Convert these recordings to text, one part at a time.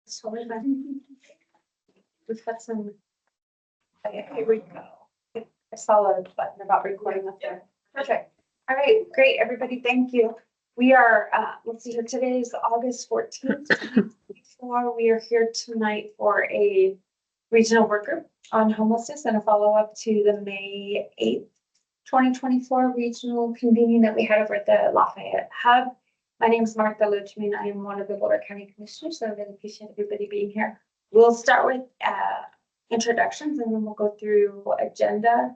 It's totally fine. We've got some. Okay, here we go. I saw a button about recording up there. Perfect. All right, great, everybody, thank you. We are, let's see here, today is August 14th, 2024. We are here tonight for a regional work group on homelessness and a follow-up to the May 8th, 2024 regional convening that we had over at the Lafayette Hub. My name is Martha Luchman. I am one of the Boulder County Commissioners, so I really appreciate everybody being here. We'll start with introductions and then we'll go through agenda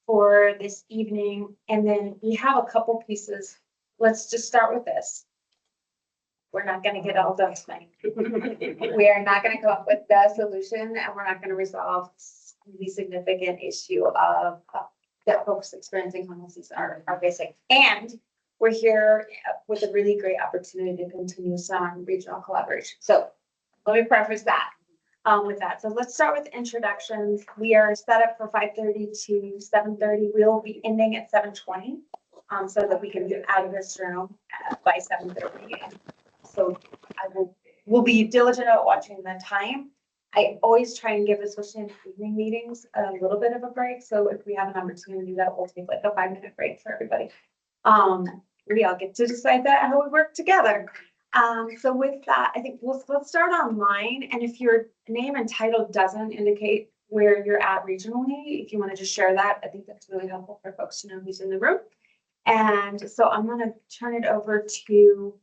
for this evening. And then we have a couple pieces. Let's just start with this. We're not going to get all done tonight. We are not going to come up with the solution, and we're not going to resolve the significant issue of that folks experiencing homelessness are facing. And we're here with a really great opportunity to continue some regional collaboration. So let me preface that with that. So let's start with introductions. We are set up for 5:30 to 7:30. We'll be ending at 7:20 so that we can get out of this room by 7:30. So we'll be diligent about watching the time. I always try and give, especially in evening meetings, a little bit of a break. So if we have an opportunity to do that, we'll take like a 5-minute break for everybody. We all get to decide that how we work together. So with that, I think let's start online. And if your name and title doesn't indicate where you're at regionally, if you want to just share that, I think that's really helpful for folks to know who's in the room. And so I'm going to turn it over to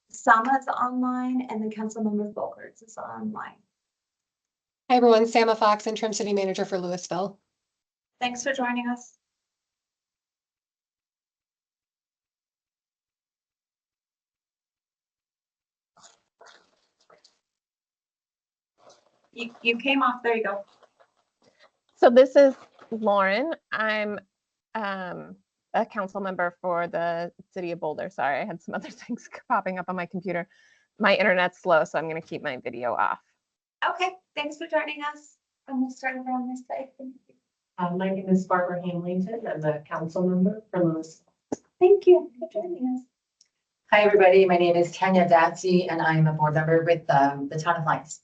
Sama's online, and then Councilmember Volkerts is online. Hi everyone, Sama Fox, Interim City Manager for Louisville. Thanks for joining us. You came off, there you go. So this is Lauren. I'm a council member for the city of Boulder. Sorry, I had some other things popping up on my computer. My internet's slow, so I'm going to keep my video off. Okay, thanks for joining us. And we'll start around this side. My name is Barbara Hamilton. I'm a council member for Louisville. Thank you for joining us. Hi, everybody. My name is Tanya Datsy, and I'm a board member with the Town of Lions.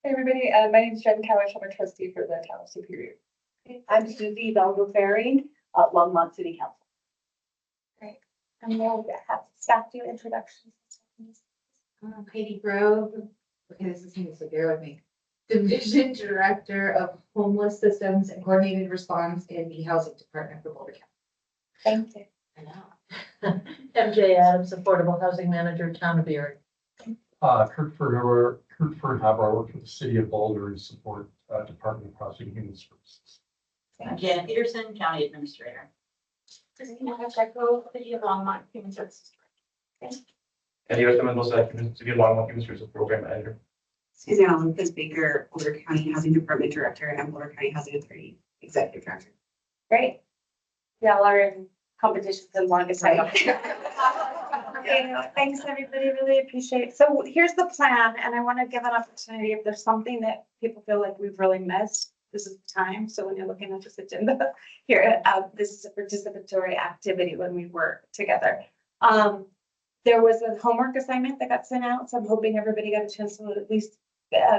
Hey everybody, my name is Jen Cowish. I'm a trustee for the Town of Superior. I'm Susie Belgo-Ferry, Longmont City Council. Great. And we'll have staff do introductions. Heidi Grove, okay, this is new, so bear with me. Division Director of Homeless Systems and Coordinated Response in the Housing Department for Boulder County. Thank you. I know. MJ Adams, Affordable Housing Manager, Town of Erie. Kurt Fernhaber, I work for the city of Boulder and support Department of Housing and Human Services. Janet Peterson, County Administrator. City of Longmont Human Services. And U.S. Mendoza, City of Longmont Human Services Program Manager. Suzanne Olympus Baker, Boulder County Housing Department Director, and Boulder County Housing Authority Executive Director. Great. Y'all are in competition for the longest time. Okay, thanks everybody, really appreciate it. So here's the plan, and I want to give an opportunity if there's something that people feel like we've really missed, this is the time. So when you're looking at this agenda here, this is a participatory activity when we work together. There was a homework assignment that got sent out, so I'm hoping everybody got a chance to at least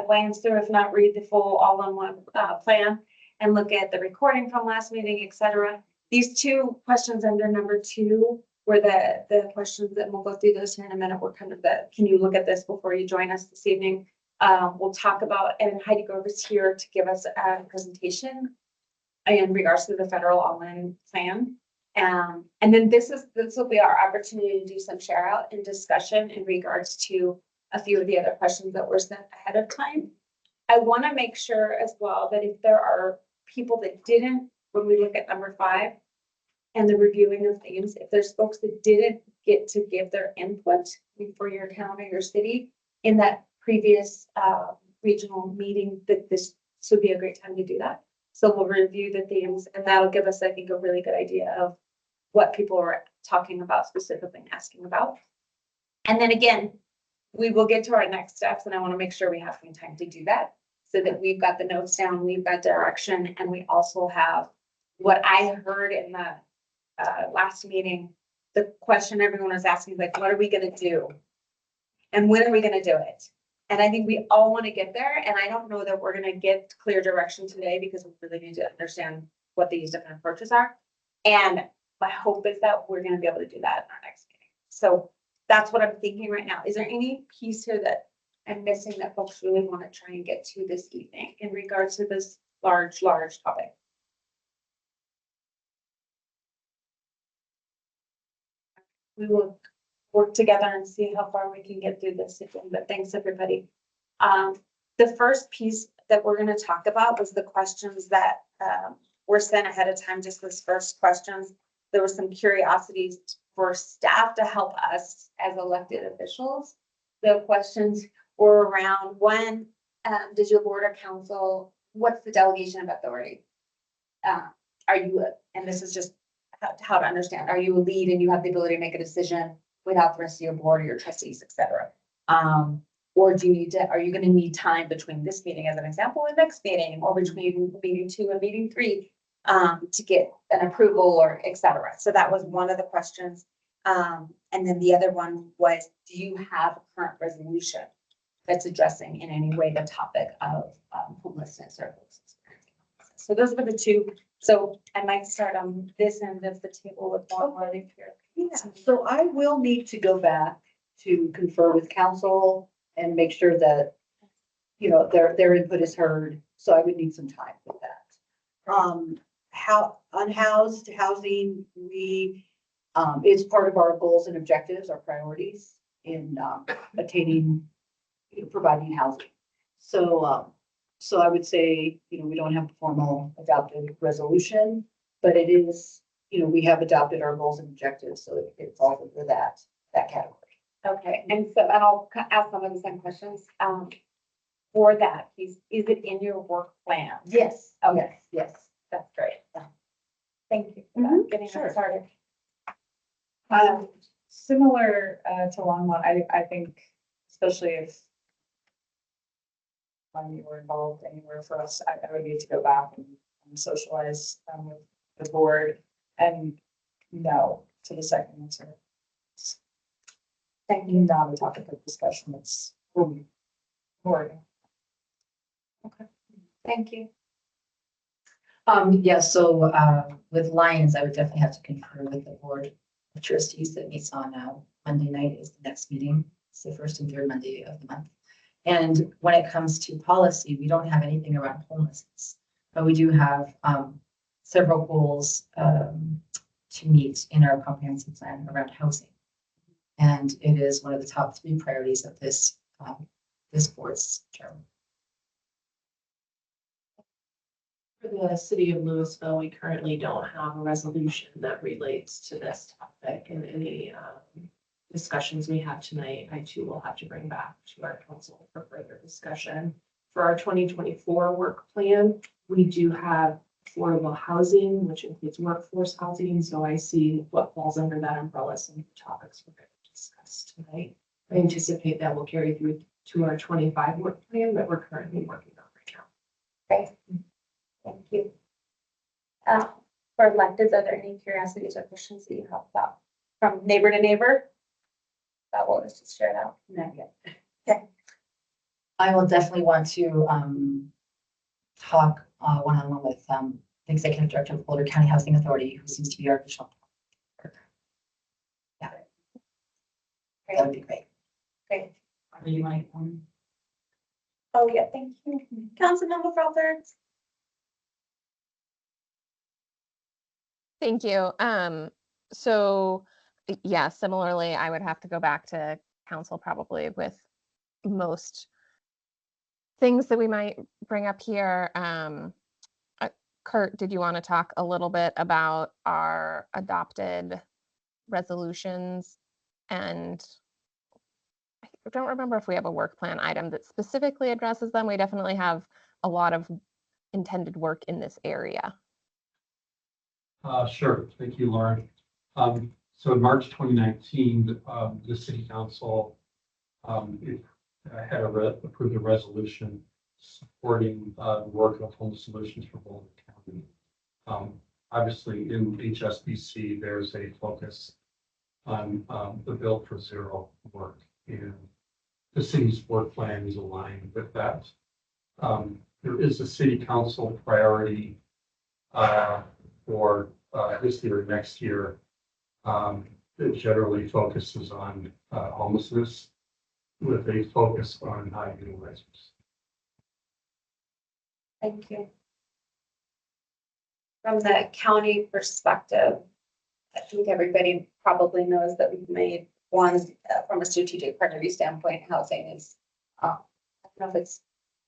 glance through, if not read the full all-in-one plan and look at the recording from last meeting, etc. These two questions under number 2 were the questions that we'll go through those here in a minute. We're kind of can you look at this before you join us this evening? We'll talk about, and Heidi Grove is here to give us a presentation in regards to the federal all-in plan. And then this will be our opportunity to do some share out and discussion in regards to a few of the other questions that were sent ahead of time. I want to make sure as well that if there are people that didn't, when we look at number 5, and the reviewing of themes, if there's folks that didn't get to give their input for your town or your city in that previous regional meeting, that this would be a great time to do that. So we'll review the themes, and that'll give us, I think, a really good idea of what people are talking about specifically and asking about. And then again, we will get to our next steps, and I want to make sure we have some time to do that so that we've got the notes down, we've got direction, and we also have what I heard in the last meeting the question everyone was asking, like, what are we gonna do? And when are we gonna do it? And I think we all want to get there, and I don't know that we're gonna get clear direction today because we really need to understand what these different approaches are. And my hope is that we're gonna be able to do that in our next meeting. So that's what I'm thinking right now. Is there any piece here that I'm missing that folks really want to try and get to this evening in regards to this large topic? We will work together and see how far we can get through this, but thanks, everybody. The first piece that we're gonna talk about was the questions that, were sent ahead of time, just this first questions. There were some curiosities for staff to help us as elected officials. The questions were around, when, does your board or council, what's the delegation of authority? Are you, and this is just how to understand, are you a lead and you have the ability to make a decision without the rest of your board or your trustees, et cetera? Or do you need to, are you gonna need time between this meeting as an example and next meeting, or between meeting 2 and meeting 3 to get an approval or et cetera? So that was one of the questions. And then the other one was, do you have a current resolution that's addressing in any way the topic of homelessness or homelessness? So those were the two. So I might start on this end of the table with one here. Yeah, so I will need to go back to confer with council and make sure that, you know, their input is heard. So I would need some time with that. How unhoused housing, it's part of our goals and objectives, our priorities in attaining, providing housing. So I would say, we don't have a formal adopted resolution, but it is, we have adopted our goals and objectives, so it falls under that category. Okay, and so I'll ask some of the same questions. For that piece, is it in your work plan? Yes. Okay. Yes. That's great. Thank you for Mhm, getting sure. that started. Similar to Longmont, I think, especially if when you were involved anywhere for us, I would need to go back and socialize with the board and no to the second answer. Thank you. Not a topic of discussion. It's boring. Thank you. Yeah, so, with Lions, I would definitely have to confer with the board of trustees that meets on, Monday night is the next meeting. It's the first and third Monday of the month. And when it comes to policy, we don't have anything around homelessness, but we do have, several goals, to meet in our comprehensive plan around housing. And it is one of the top 3 priorities of this board's term. For the city of Louisville, we currently don't have a resolution that relates to this topic, and any discussions we have tonight, I too will have to bring back to our council for further discussion. For our 2024 work plan, we do have affordable housing, which includes workforce housing. So I see what falls under that umbrella, some of the topics we're going to discuss tonight. I anticipate that will carry through to our 25 work plan that we're currently working on right now. Great. Thank you. For electeds, are there any curiosities or questions that you have about from neighbor to neighbor? That will just share it out. Not yet. I will definitely want to talk one-on-one with the executive director of Boulder County Housing Authority, who seems to be our official. Yeah, that would be great. Great. You might. Oh, yeah, thank you. Councilmember Felter. Thank you. So yeah, similarly, I would have to go back to council probably with most things that we might bring up here. Kurt, did you want to talk a little bit about our adopted resolutions? And I don't remember if we have a work plan item that specifically addresses them. We definitely have a lot of intended work in this area. Sure. Thank you, Lauren. So in March 2019, the city council approved a resolution supporting the work of Home Solutions for Boulder County. Obviously, in HSBC, there's a focus on the Build for Zero work. And the city's work plan is aligned with that. There is a city council priority for this year, next year. That generally focuses on homelessness with a focus on high utilizers. Thank you. From the county perspective, I think everybody probably knows that we've made one, from a strategic priority standpoint, housing is, I don't know if it's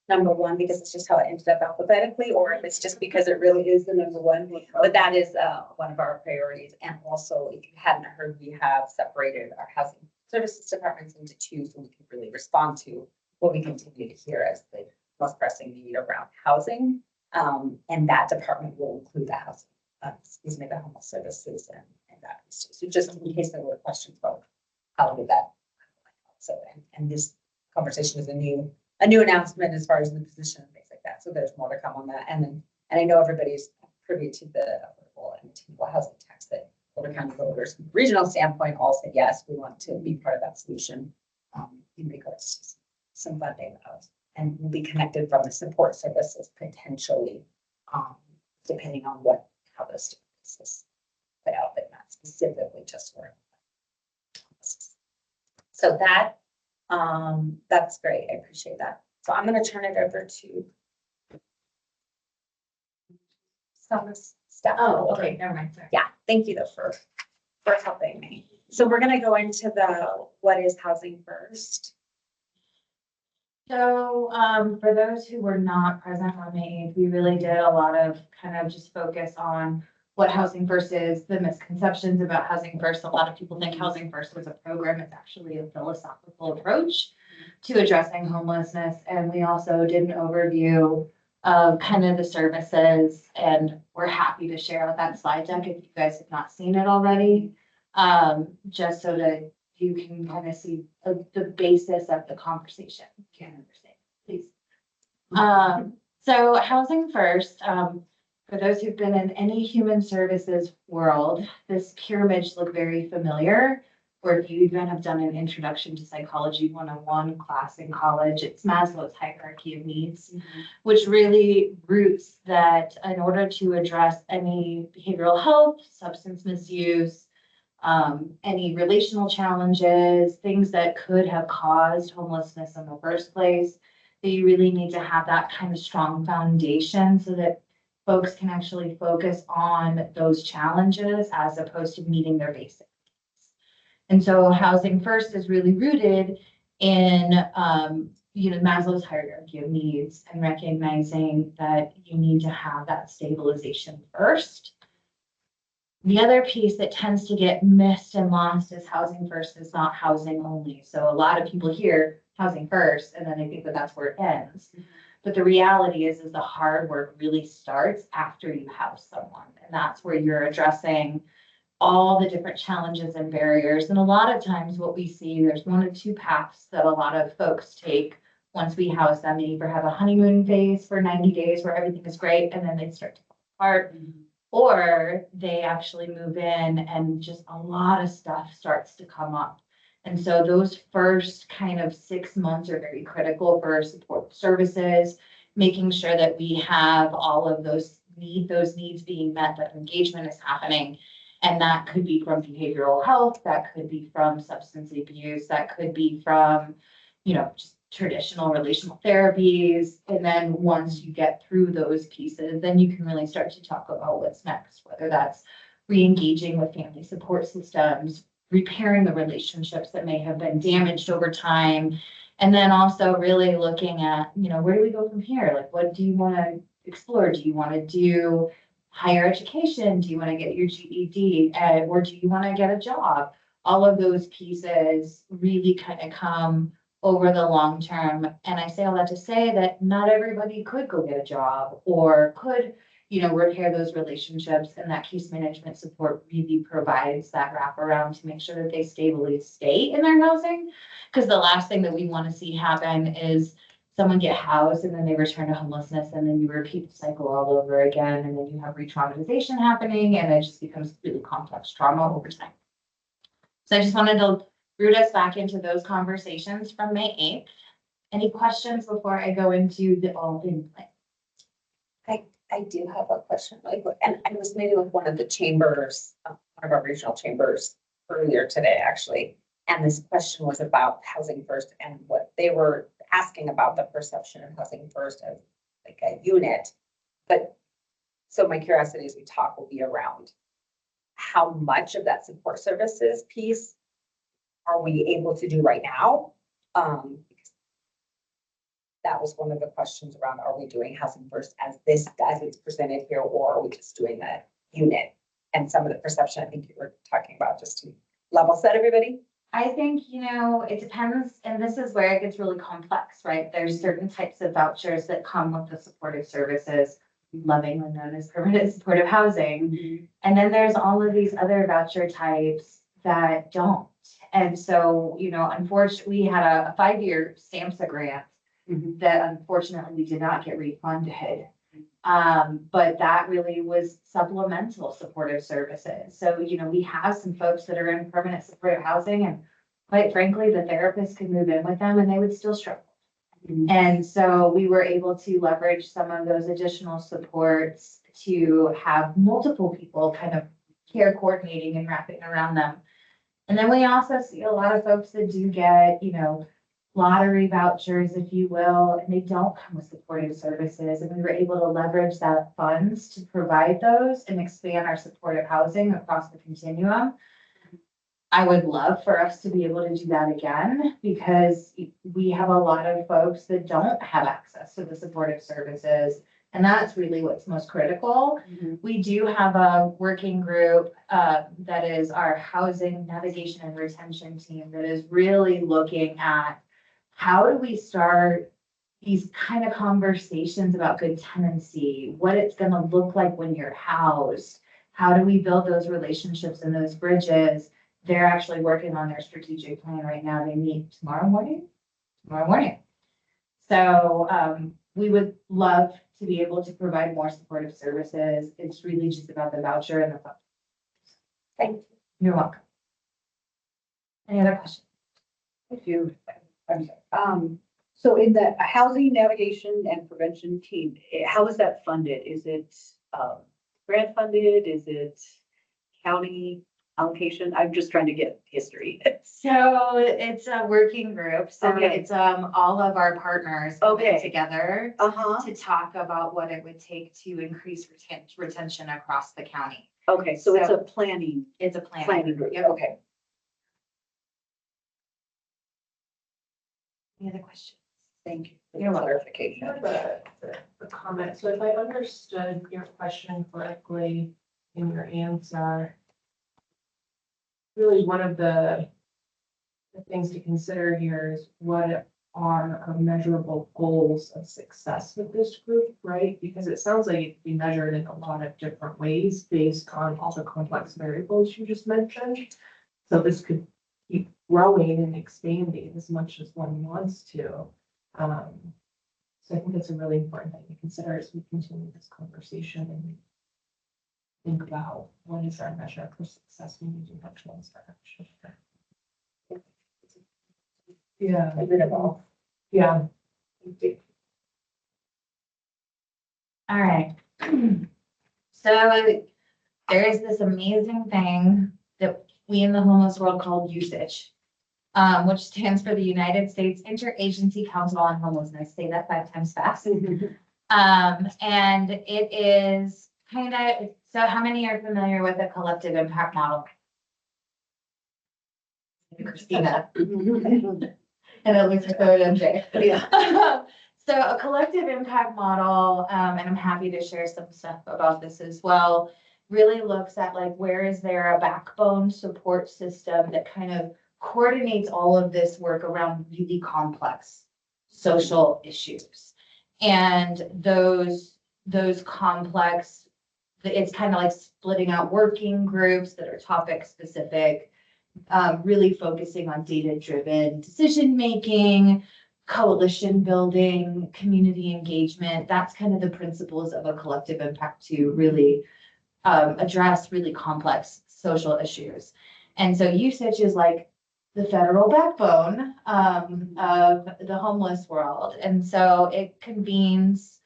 number one because it's just how it ended up alphabetically, or if it's just because it really is the number one. But that is one of our priorities. And also, if you hadn't heard, we have separated our housing services departments into two, so we can really respond to what we continue to hear as the most pressing need around housing. And that department will include the housing, the homeless services and that. So just in case there were questions about how did that. So, and this conversation is a new announcement as far as the position and things like that. So there's more to come on that. And I know everybody's privy to the affordable and attainable housing tax that Boulder County voters from a regional standpoint all said, yes, we want to be part of that solution in regards to some funding of, and will be connected from the support services potentially, depending on how this is put out, but not specifically just for. So that's great. I appreciate that. So I'm going to turn it over to some staff. Oh, okay, never mind, sorry. Yeah, thank you though for helping me. So we're going to go into the what is housing first. So, for those who were not present on May 8th, we really did a lot of kind of just focus on what Housing First is, the misconceptions about Housing First. A lot of people think Housing First was a program. It's actually a philosophical approach to addressing homelessness. And we also did an overview of kind of the services, and we're happy to share that slide deck if you guys have not seen it already, just so that you can kind of see the basis of the conversation. You can understand, please. So Housing First, for those who've been in any human services world, this pyramid should look very familiar. Or if you even have done an Introduction to Psychology 101 class in college, it's Maslow's hierarchy of needs, which really roots that in order to address any behavioral health, substance misuse, any relational challenges, things that could have caused homelessness in the first place, that you really need to have that kind of strong foundation so that folks can actually focus on those challenges as opposed to meeting their basic needs. And so Housing First is really rooted in, Maslow's hierarchy of needs and recognizing that you need to have that stabilization first. The other piece that tends to get missed and lost is Housing First is not housing only. So a lot of people hear Housing First and then they think that that's where it ends. But the reality is the hard work really starts after you house someone. And that's where you're addressing all the different challenges and barriers. And a lot of times what we see, there's one of two paths that a lot of folks take once we house them. They either have a honeymoon phase for 90 days where everything is great and then they start to fall apart. Or they actually move in and just a lot of stuff starts to come up. And so those first kind of 6 months are very critical for support services, making sure that we have all of those needs being met, that engagement is happening. And that could be from behavioral health, that could be from substance abuse, that could be from, just traditional relational therapies. And then once you get through those pieces, then you can really start to talk about what's next, whether that's re-engaging with family support systems, repairing the relationships that may have been damaged over time. And then also really looking at, where do we go from here? Like, what do you want to explore? Do you want to do higher education? Do you want to get your GED? Or do you want to get a job? All of those pieces really kind of come over the long term. And I say all that to say that not everybody could go get a job or could, repair those relationships. And that case management support really provides that wraparound to make sure that they stably stay in their housing. Because the last thing that we want to see happen is someone get housed and then they return to homelessness and then you repeat the cycle all over again. And then you have re-traumatization happening and it just becomes really complex trauma over time. So I just wanted to root us back into those conversations from May 8th. Any questions before I go into the all in plan? I do have a question, and I was meeting with one of the chambers, one of our regional chambers earlier today, actually. And this question was about Housing First and what they were asking about the perception of Housing First as like a unit. But so my curiosity as we talk will be around how much of that support services piece are we able to do right now? Because that was one of the questions around, are we doing Housing First as it's presented here, or are we just doing a unit? And some of the perception, I think you were talking about, just to level set everybody. I think, it depends, and this is where it gets really complex, right? There's certain types of vouchers that come with the supportive services, lovingly known as permanent supportive housing. And then there's all of these other voucher types that don't. And so, unfortunately, we had a 5-year SAMHSA grant that unfortunately we did not get refunded. But that really was supplemental supportive services. So, we have some folks that are in permanent supportive housing, and quite frankly, the therapist could move in with them and they would still struggle. And so we were able to leverage some of those additional supports to have multiple people kind of care coordinating and wrapping around them. And then we also see a lot of folks that do get, lottery vouchers, if you will, and they don't come with supportive services. And we were able to leverage that funds to provide those and expand our supportive housing across the continuum. I would love for us to be able to do that again, because we have a lot of folks that don't have access to the supportive services. And that's really what's most critical. We do have a working group that is our housing navigation and retention team that is really looking at how do we start these kind of conversations about good tenancy, what it's going to look like when you're housed, how do we build those relationships and those bridges. They're actually working on their strategic plan right now. They meet tomorrow morning. So we would love to be able to provide more supportive services. It's really just about the voucher and the fund. Thank you. You're welcome. Any other questions? If you, I'm sorry. So in the housing navigation and prevention team, how is that funded? Is it grant funded? Is it county allocation? I'm just trying to get history. So it's a working group. So Okay. it's all of our partners coming together to talk about what it would take to increase retention across the county. Okay, so it's a planning. It's a planning group. Yep. Okay. Any other questions? Thank you for You're the welcome. clarification. I have a comment. So if I understood your question correctly in your answer, really one of the things to consider here is what are our measurable goals of success with this group, right? Because it sounds like it can be measured in a lot of different ways based on all the complex variables you just mentioned. So this could keep growing and expanding as much as one wants to. So I think that's a really important thing to consider as we continue this conversation and think about what is our measure for success when we do have plans for action. Yeah. Yeah. All right. So there is this amazing thing that we in the homeless world call usage, which stands for the United States Interagency Council on Homelessness. Say that 5 times fast. And it is kind of, so how many are familiar with the collective impact model? Christina. And it looks like MJ. Yeah. So a collective impact model, and I'm happy to share some stuff about this as well, really looks at like, where is there a backbone support system that kind of coordinates all of this work around really complex social issues. And those complex, it's kind of like splitting out working groups that are topic specific, really focusing on data-driven decision-making, coalition building, community engagement. That's kind of the principles of a collective impact to really address really complex social issues. And so usage is like the federal backbone of the homeless world. And so it convenes,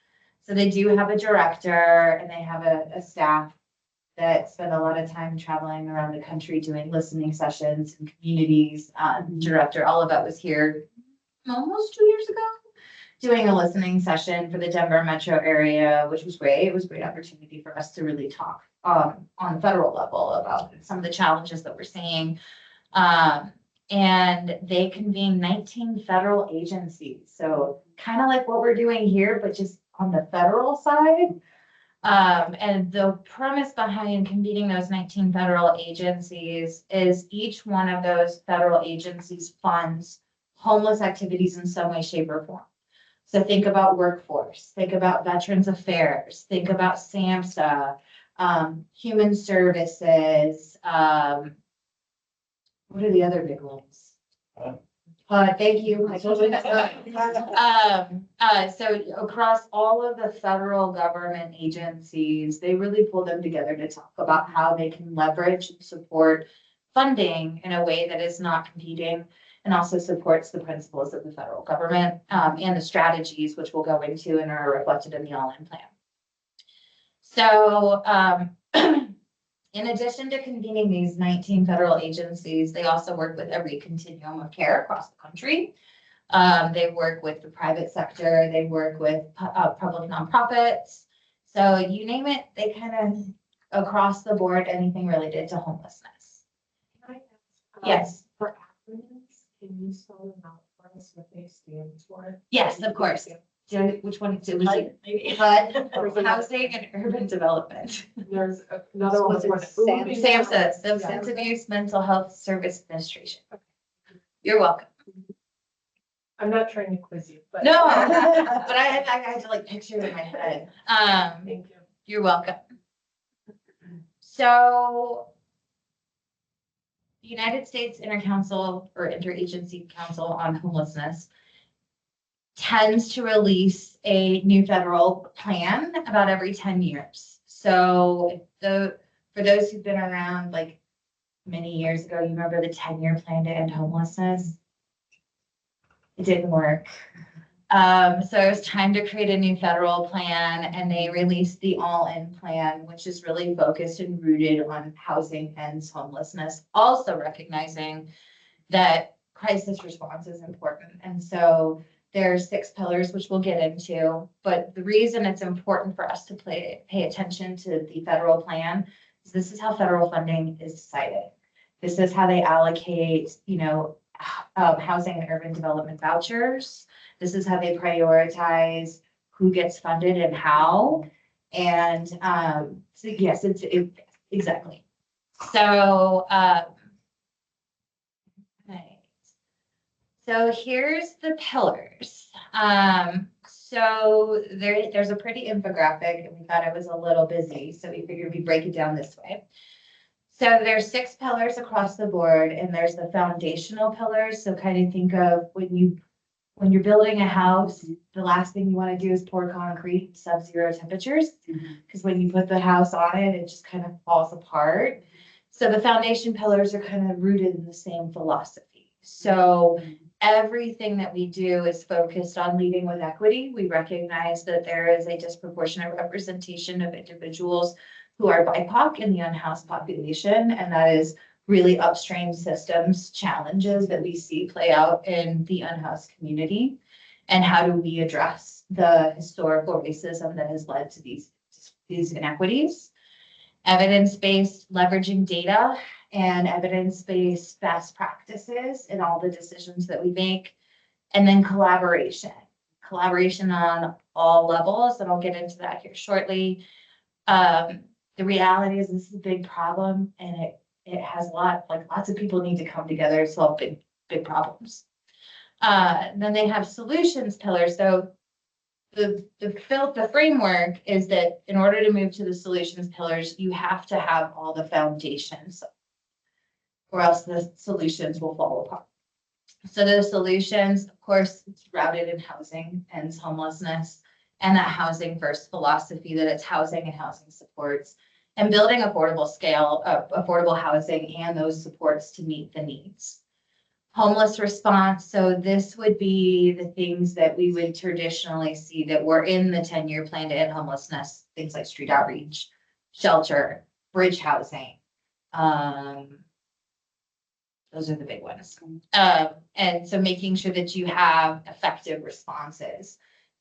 so they do have a director and they have a staff that spend a lot of time traveling around the country doing listening sessions in communities. Director Olivet was here almost 2 years ago, doing a listening session for the Denver metro area, which was great. It was a great opportunity for us to really talk on the federal level about some of the challenges that we're seeing. And they convene 19 federal agencies. So kind of like what we're doing here, but just on the federal side. And the premise behind convening those 19 federal agencies is each one of those federal agencies funds homeless activities in some way, shape, or form. So think about workforce, think about Veterans Affairs, think about SAMHSA, Human Services, what are the other big ones? Thank you. I told you that. So across all of the federal government agencies, they really pull them together to talk about how they can leverage and support funding in a way that is not competing and also supports the principles of the federal government and the strategies, which we'll go into and are reflected in the all-in plan. So in addition to convening these 19 federal agencies, they also work with every continuum of care across the country. They work with the private sector, they work with public nonprofits. So you name it, they kind of across the board, anything related to homelessness. Can I ask, Yes. For acronyms, can you spell them out for us, what they stand for? Yes, of course. Which one? It was HUD, Housing and Urban Development. There's another one. SAMHSA, Substance Abuse Mental Health Service Administration. You're welcome. I'm not trying to quiz you, but. No, but I had to like picture it in my head. Thank you. You're welcome. So the United States Intercouncil or Interagency Council on Homelessness tends to release a new federal plan about every 10 years. So for those who've been around like many years ago, you remember the 10-year plan to end homelessness? It didn't work. So it was time to create a new federal plan, and they released the all-in plan, which is really focused and rooted on housing ends homelessness, also recognizing that crisis response is important. And so there are 6 pillars, which we'll get into, but the reason it's important for us to pay attention to the federal plan is this is how federal funding is decided. This is how they allocate, housing and urban development vouchers. This is how they prioritize who gets funded and how. And so yes, it's exactly. So right. So here's the pillars. So there's a pretty infographic, and we thought it was a little busy, so we figured we'd break it down this way. So there's 6 pillars across the board, and there's the foundational pillars. So kind of think of when you're building a house, the last thing you want to do is pour concrete sub-zero temperatures, because when you put the house on it, it just kind of falls apart. So the foundation pillars are kind of rooted in the same philosophy. So everything that we do is focused on leading with equity. We recognize that there is a disproportionate representation of individuals who are BIPOC in the unhoused population, and that is really upstream systems challenges that we see play out in the unhoused community. And how do we address the historical racism that has led to these inequities? Evidence-based leveraging data and evidence-based best practices in all the decisions that we make. And then collaboration on all levels, and I'll get into that here shortly. The reality is this is a big problem, and it has lots of people need to come together to solve big problems. Then they have solutions pillars. So the framework is that in order to move to the solutions pillars, you have to have all the foundations, or else the solutions will fall apart. So the solutions, of course, it's routed in housing ends homelessness, and that housing first philosophy, that it's housing and housing supports. and building affordable housing and those supports to meet the needs. Homeless response, so this would be the things that we would traditionally see that were in the 10-year plan to end homelessness, things like street outreach, shelter, bridge housing. Those are the big ones. And so making sure that you have effective responses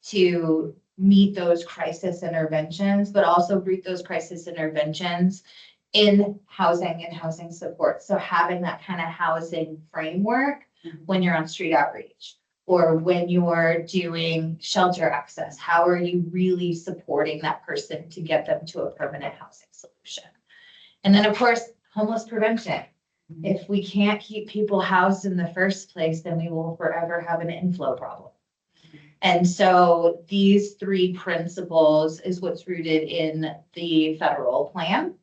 to meet those crisis interventions, but also root those crisis interventions in housing and housing support. So having that kind of housing framework when you're on street outreach or when you're doing shelter access, how are you really supporting that person to get them to a permanent housing solution? And then of course, homeless prevention. If we can't keep people housed in the first place, then we will forever have an inflow problem. And so these three principles is what's rooted in the federal plan.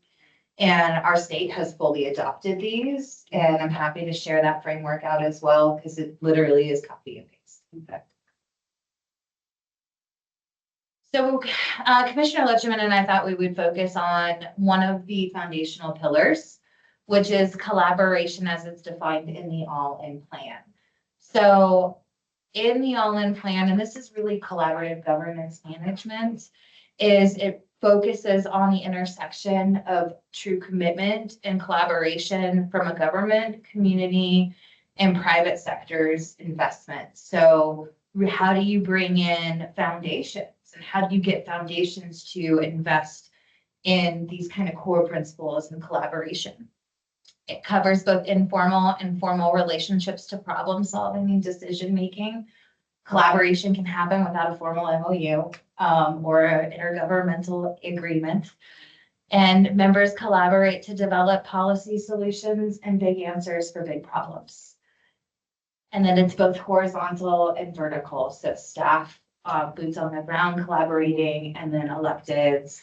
And our state has fully adopted these, and I'm happy to share that framework out as well, because it literally is copy and paste, in fact. So Commissioner Letchman and I thought we would focus on one of the foundational pillars, which is collaboration as it's defined in the all-in plan. So in the all-in plan, and this is really collaborative governance management, is it focuses on the intersection of true commitment and collaboration from a government, community, and private sector's investment. So how do you bring in foundations and how do you get foundations to invest in these kind of core principles and collaboration? It covers both informal and formal relationships to problem solving and decision making. Collaboration can happen without a formal MOU or an intergovernmental agreement. And members collaborate to develop policy solutions and big answers for big problems. And then it's both horizontal and vertical. So staff, boots on the ground collaborating, and then electeds,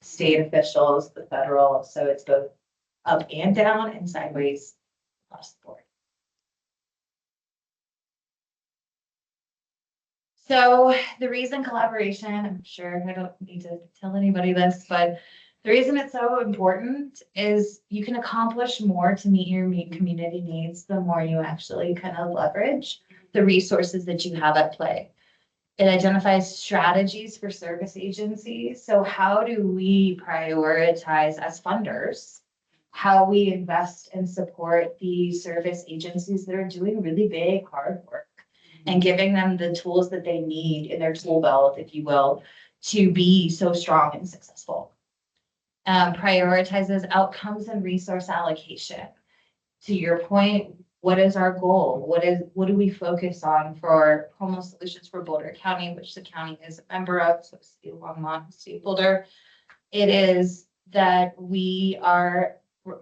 state officials, the federal. So it's both up and down and sideways across the board. So the reason collaboration, I'm sure I don't need to tell anybody this, but the reason it's so important is you can accomplish more to meet your community needs the more you actually kind of leverage the resources that you have at play. It identifies strategies for service agencies. So how do we prioritize as funders how we invest and support the service agencies that are doing really big, hard work and giving them the tools that they need in their tool belt, if you will, to be so strong and successful. Prioritizes outcomes and resource allocation. To your point, what is our goal? What do we focus on for Homeless Solutions for Boulder County, which the county is a member of, so City of Longmont, City of Boulder. It is that we are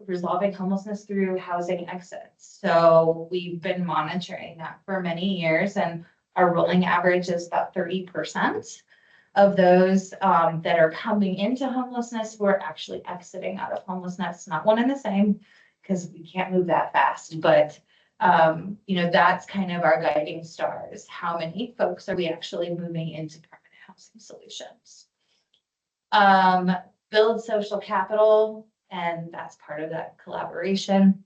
resolving homelessness through housing exits. So we've been monitoring that for many years, and our rolling average is about 30% of those that are coming into homelessness who are actually exiting out of homelessness. Not one and the same, because we can't move that fast, but that's kind of our guiding stars. How many folks are we actually moving into permanent housing solutions? Build social capital, and that's part of that collaboration.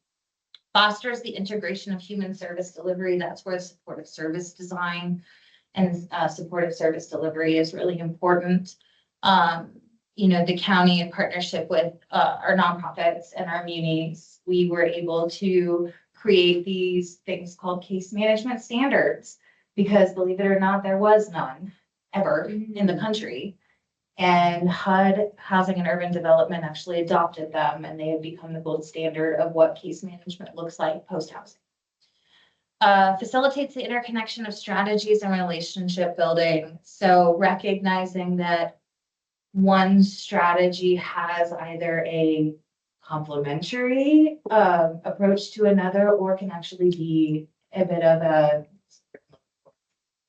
Fosters the integration of human service delivery. That's where supportive service design and supportive service delivery is really important. The county, in partnership with our nonprofits and our munis, we were able to create these things called case management standards, because believe it or not, there was none ever in the country. And HUD, Housing and Urban Development, actually adopted them, and they have become the gold standard of what case management looks like post-housing. Facilitates the interconnection of strategies and relationship building. So recognizing that one strategy has either a complementary approach to another, or can actually be a bit of a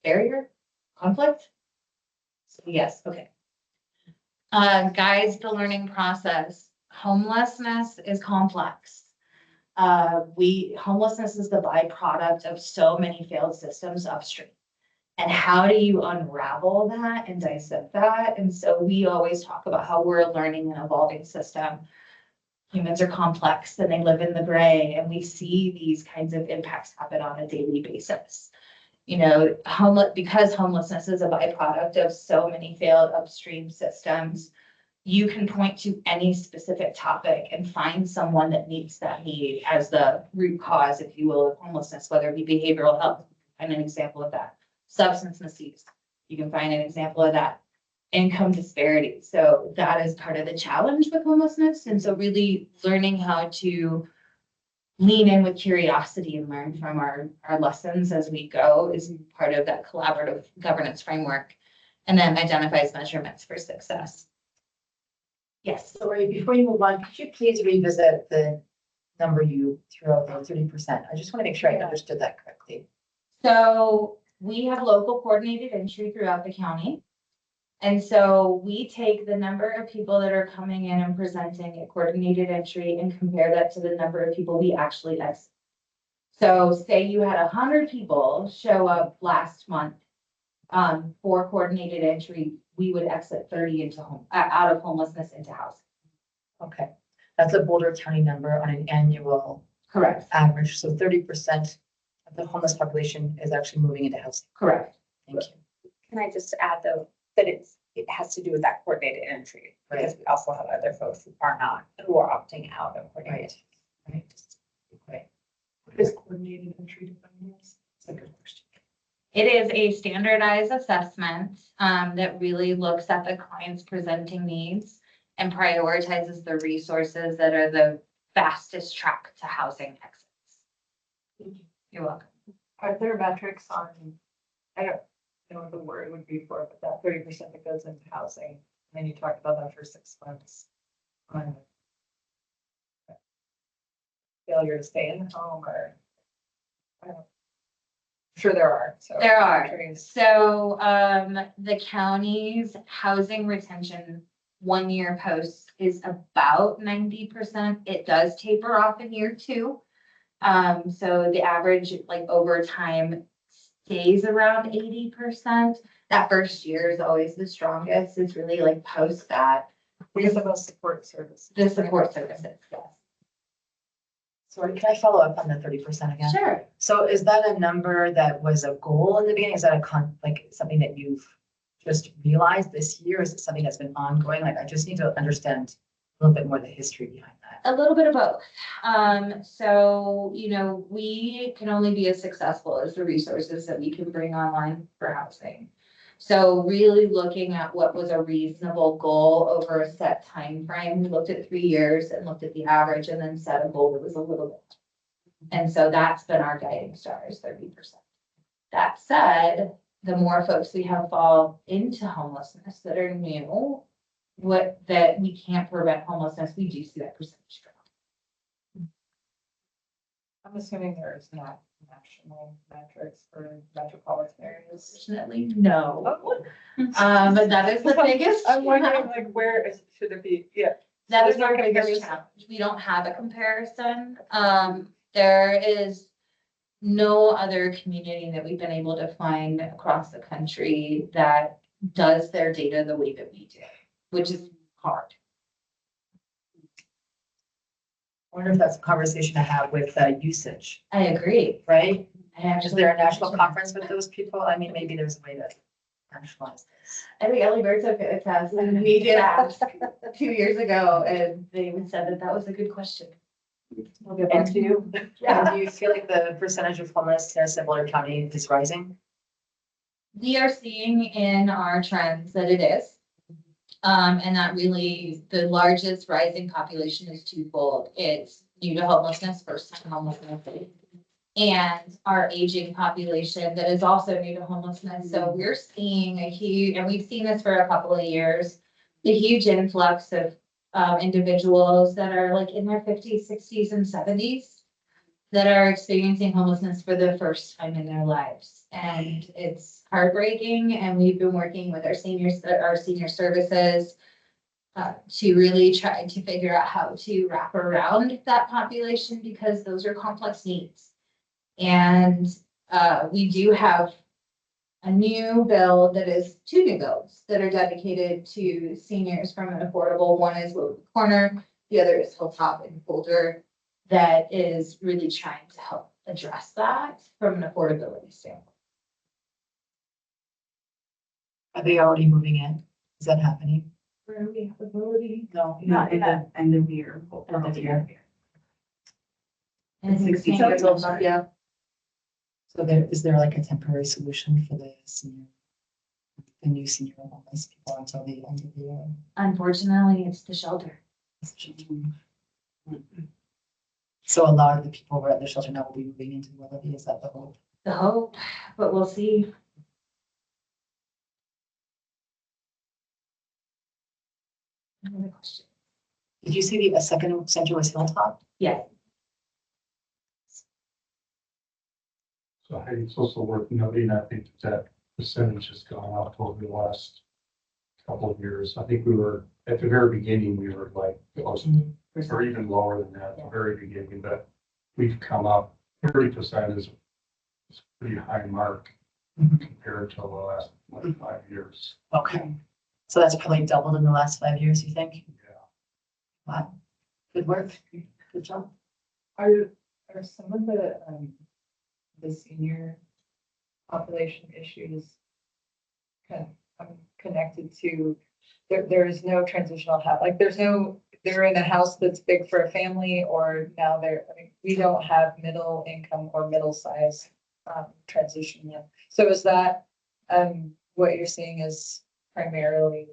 barrier, conflict. So yes, okay. Guides the learning process. Homelessness is complex. Homelessness is the byproduct of so many failed systems upstream. And how do you unravel that and dissect that? And so we always talk about how we're a learning and evolving system. Humans are complex and they live in the gray, and we see these kinds of impacts happen on a daily basis. You know, because homelessness is a byproduct of so many failed upstream systems, you can point to any specific topic and find someone that meets that need as the root cause, if you will, of homelessness, whether it be behavioral health, and an example of that. Substance misuse, you can find an example of that. Income disparity. So that is part of the challenge with homelessness. And so really learning how to lean in with curiosity and learn from our lessons as we go is part of that collaborative governance framework. And then identifies measurements for success. Yes. Sorry, before you move on, could you please revisit the number you threw out there, 30%? I just want to make sure I understood that correctly. So we have local coordinated entry throughout the county. And so we take the number of people that are coming in and presenting at coordinated entry and compare that to the number of people we actually exit. So say you had 100 people show up last month for coordinated entry, we would exit 30 into out of homelessness into housing. Okay, that's a Boulder County number on an annual Correct. average. So 30% of the homeless population is actually moving into housing. Correct. Thank you. Can I just add though, that it has to do with that coordinated entry, because we also have other folks who are opting out of coordinated. Right. Right. What is coordinated entry defined as? It's a good question. It is a standardized assessment that really looks at the client's presenting needs and prioritizes the resources that are the fastest track to housing exits. Thank you. You're welcome. Are there metrics on, I don't know what the word would be for it, but that 30% that goes into housing, and then you talked about that for 6 months. On failure to stay in the home, or I don't. I'm sure there are. So There I'm are. curious. So the county's housing retention 1 year post is about 90%. It does taper off in year 2. So the average, like over time, stays around 80%. That first year is always the strongest. It's really like post that. Because of those support services. The support services, yes. Sorry, can I follow up on the 30% again? Sure. So is that a number that was a goal in the beginning? Is that like something that you've just realized this year? Is it something that's been ongoing? Like, I just need to understand a little bit more the history behind that. A little bit of both. So, you know, we can only be as successful as the resources that we can bring online for housing. So really looking at what was a reasonable goal over a set time frame. We looked at 3 years and looked at the average and then set a goal that was a little bit. And so that's been our guiding star is 30%. That said, the more folks we have fall into homelessness that are new, that we can't prevent homelessness, we do see that percentage drop. I'm assuming there is not national metrics for metropolitan areas. Fortunately, no. But that is the biggest. I'm wondering, like, where should it be? Yeah. That is There's our no biggest comparison. challenge. We don't have a comparison. There is no other community that we've been able to find across the country that does their data the way that we do, which is hard. I wonder if that's a conversation to have with usage, I agree. right? I actually. Is there a national conference with those people? I mean, maybe there's a way to nationalize this. I think Ellie Bird took a test and we did ask 2 years ago and they even said that that was a good question. We'll get back to you. And do you feel like the percentage of homelessness in Boulder County is rising? We are seeing in our trends that it is. And that really the largest rising population is twofold. It's new to homelessness, first time homelessness, and our aging population that is also new to homelessness. So we're seeing a huge, and we've seen this for a couple of years, the huge influx of individuals that are like in their 50s, 60s, and 70s that are experiencing homelessness for the first time in their lives. And it's heartbreaking. And we've been working with our senior services to really try to figure out how to wrap around that population because those are complex needs. And we do have a new build that is two new builds that are dedicated to seniors from an affordable. One is Little Corner, the other is Hilltop in Boulder, that is really trying to help address that from an affordability standpoint. Are they already moving in? Is that happening? Where we have ability. No, Not in the end of the year. End of year. And 60 seniors years old. also, yeah. So is there like a temporary solution for the senior, the new senior homeless people until the end of the year? Unfortunately, it's the shelter. So a lot of the people who are at the shelter now will be moving into Willoughby, is that the hope? The hope, but we'll see. Another question. Did you see the second center was Hilltop? Yes. So Heidi, it's also worth noting, I think that percentage has gone up over the last couple of years. I think we were, at the very beginning, we were like close or even lower than that at the very beginning, but we've come up. 30% is a pretty high mark compared to the last like 5 years. Okay. So that's probably doubled in the last 5 years, you think? Yeah. Wow. Good work. Good job. Are some of the senior population issues connected to, there is no transitional house, like they're in a house that's big for a family, or now we don't have middle income or middle size transition yet. So is that what you're seeing is primarily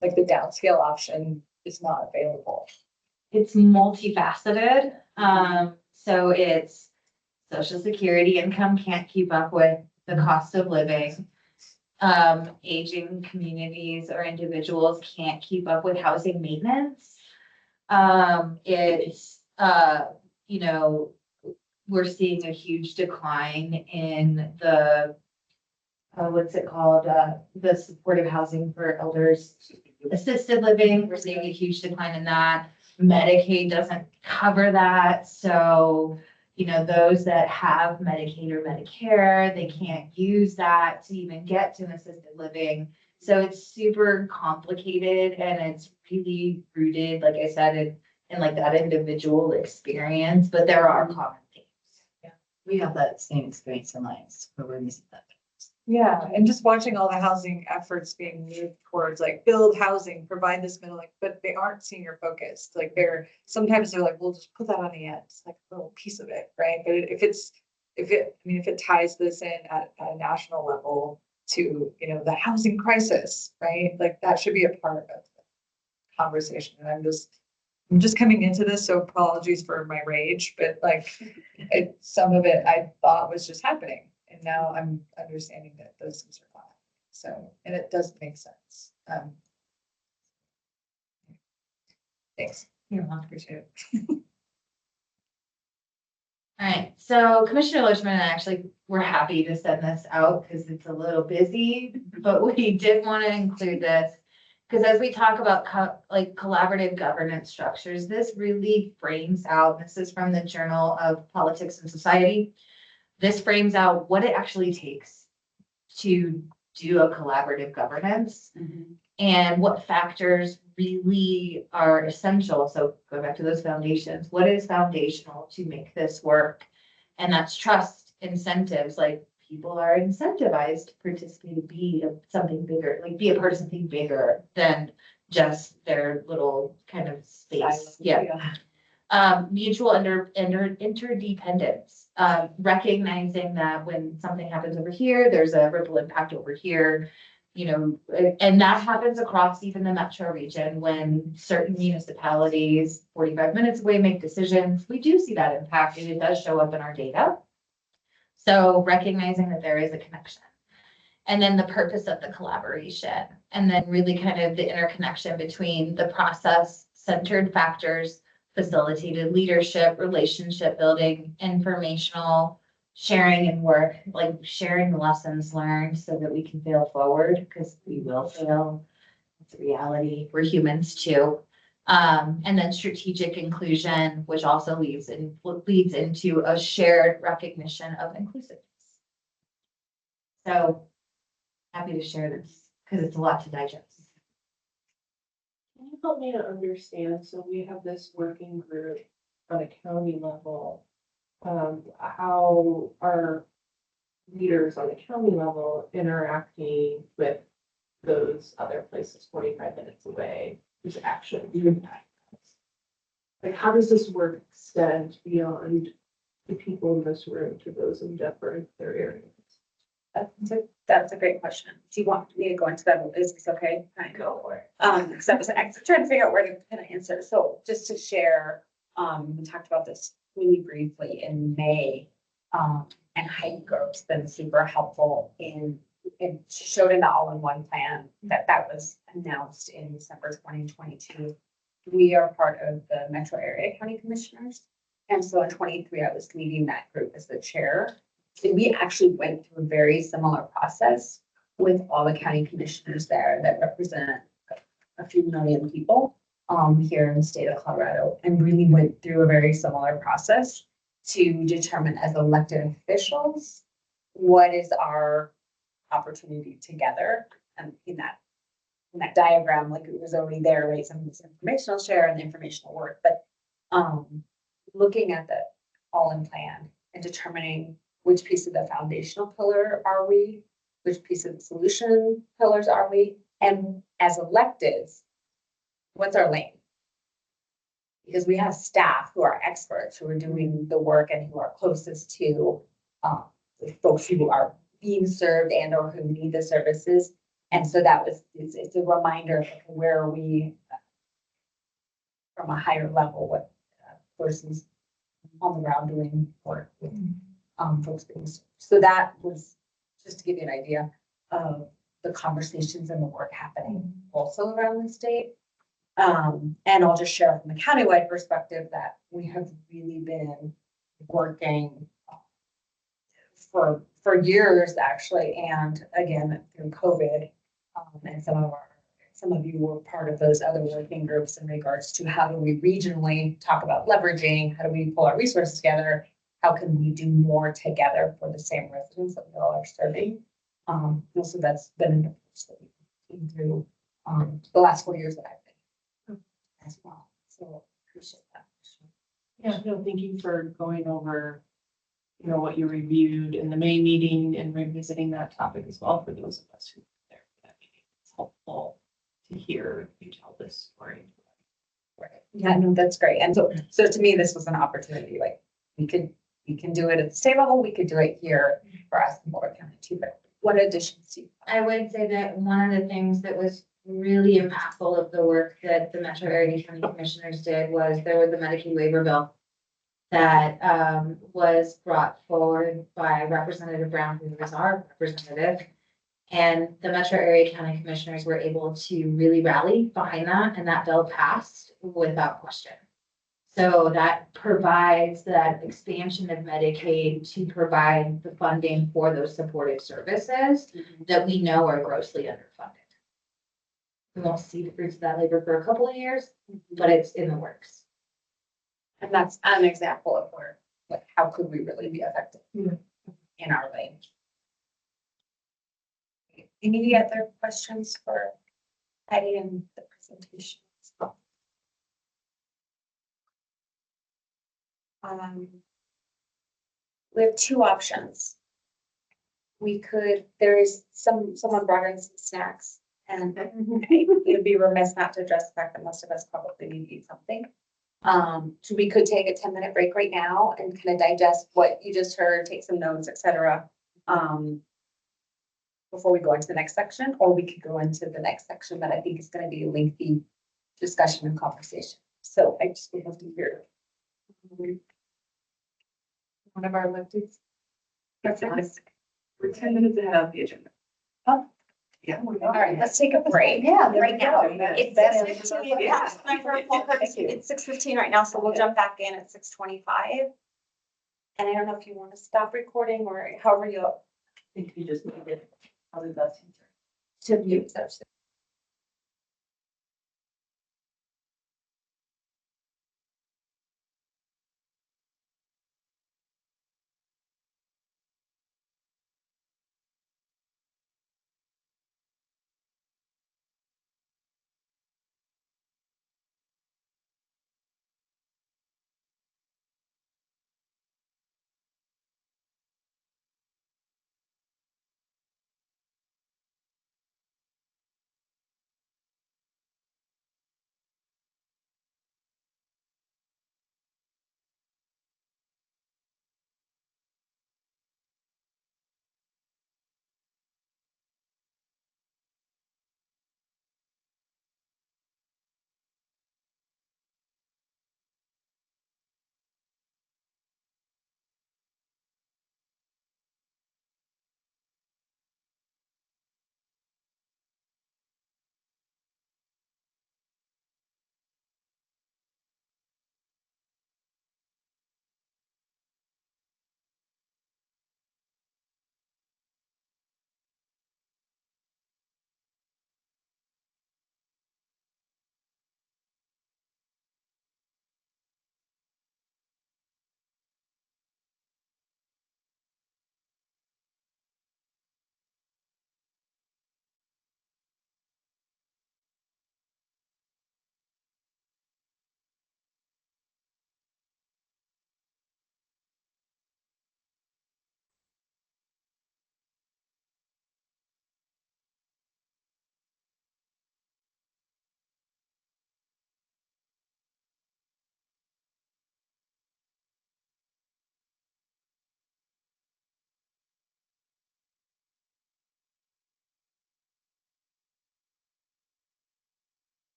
like the downscale option is not available? It's multifaceted. So it's Social Security income can't keep up with the cost of living. Aging communities or individuals can't keep up with housing maintenance. It's, we're seeing a huge decline in the, what's it called? The supportive housing for elders, assisted living. We're seeing a huge decline in that. Medicaid doesn't cover that. So, those that have Medicaid or Medicare, they can't use that to even get to an assisted living. So it's super complicated, and it's really rooted, like I said, in like that individual experience, but there are common themes. Yeah. We have that same experience in Lions, where we're missing that. Yeah, and just watching all the housing efforts being moved towards like build housing, provide this middle, like, but they aren't senior focused. Like sometimes they're like, we'll just put that on the end. It's like a little piece of it, right? But if it ties this in at a national level to, the housing crisis, right? Like that should be a part of the conversation. And I'm just coming into this, so apologies for my rage, but like some of it I thought was just happening. And now I'm understanding that those things are not. So, and it does make sense. Thanks. You're welcome. Appreciate it. All right, so Commissioner Lichman and I actually we're happy to send this out because it's a little busy, but we did want to include this because as we talk about collaborative governance structures, this really frames out, this is from the Journal of Politics and Society. This frames out what it actually takes to do a collaborative governance and what factors really are essential. So go back to those foundations. What is foundational to make this work? And that's trust, incentives, like people are incentivized to participate, be something bigger, like be a part of something bigger than just their little kind of space. Mutual interdependence, recognizing that when something happens over here, there's a ripple impact over here, and that happens across even the metro region when certain municipalities 45 minutes away make decisions. We do see that impact, and it does show up in our data. So recognizing that there is a connection. And then the purpose of the collaboration, and then really kind of the interconnection between the process-centered factors, facilitated leadership, relationship building, informational sharing and work, like sharing the lessons learned so that we can fail forward, because we will fail. It's a reality. We're humans too. And then strategic inclusion, which also leads into a shared recognition of inclusiveness. So happy to share this because it's a lot to digest. Can you help me to understand? So we have this working group on a county level. How are leaders on the county level interacting with those other places 45 minutes away whose actions impact us? Like, how does this work extend beyond the people in this room to those in different their areas? That's a great question. Do you want me to go into that? Is this okay? I go for it. Because I was trying to figure out where to kind of answer. So just to share, we talked about this really briefly in May. And Heidi Grove's been super helpful it showed in the all-in-one plan that was announced in December 2022. We are part of the Metro Area County Commissioners. And so in 23, I was leading that group as the chair. And we actually went through a very similar process with all the county commissioners there that represent a few million people here in the state of Colorado, and really went through a very similar process to determine as elected officials, what is our opportunity together. And in that diagram, like it was already there, right? Some of this informational share and the informational work, but looking at the all-in plan and determining which piece of the foundational pillar are we, which piece of the solution pillars are we, and as electeds, what's our lane? Because we have staff who are experts, who are doing the work and who are closest to the folks who are being served and or who need the services. And so it's a reminder of where are we from a higher level, what versus on the ground doing work with folks being served. So that was just to give you an idea of the conversations and the work happening also around the state. And I'll just share from the countywide perspective that we have really been working for years actually, and again through COVID, and some of you were part of those other working groups in regards to how do we regionally talk about leveraging, how do we pull our resources together, how can we do more together for the same residents that we all are serving. So that's been an approach that we've been through the last 4 years that I've been as well. So appreciate that. Yeah, no, thank you for going over, what you reviewed in the May meeting and revisiting that topic as well for those of us who were there for that meeting. It's helpful to hear you tell this story. Right. Yeah, no, that's great. And so to me, this was an opportunity, like we can do it at the state level, we could do it here for us in Boulder County too, but what additions do you? I would say that one of the things that was really impactful of the work that the Metro Area County Commissioners did was there was a Medicaid waiver bill that was brought forward by Representative Brown, who was our representative. And the Metro Area County Commissioners were able to really rally behind that, and that bill passed without question. So that provides that expansion of Medicaid to provide the funding for those supportive services that we know are grossly underfunded. We won't see the fruits of that labor for a couple of years, but it's in the works. And that's an example of where, like, how could we really be effective in our lane? Any other questions for Heidi and the presentation? We have two options. Someone brought in some snacks, and it'd be remiss not to address the fact that most of us probably need to eat something. So we could take a 10-minute break right now and kind of digest what you just heard, take some notes, etc. Before we go into the next section, or we could go into the next section that I think is going to be a lengthy discussion and conversation. So I just would love to hear one of our electeds. We're 10 minutes ahead of the agenda. Oh. Yeah. All right, let's take a break. Yeah, there we Right now. go. It's That's- 6:15. Yeah. It's 6:15 right now, so we'll jump back in at 6:25. And I don't know if you want to stop recording or however you. I think you just needed probably best answer. To mute.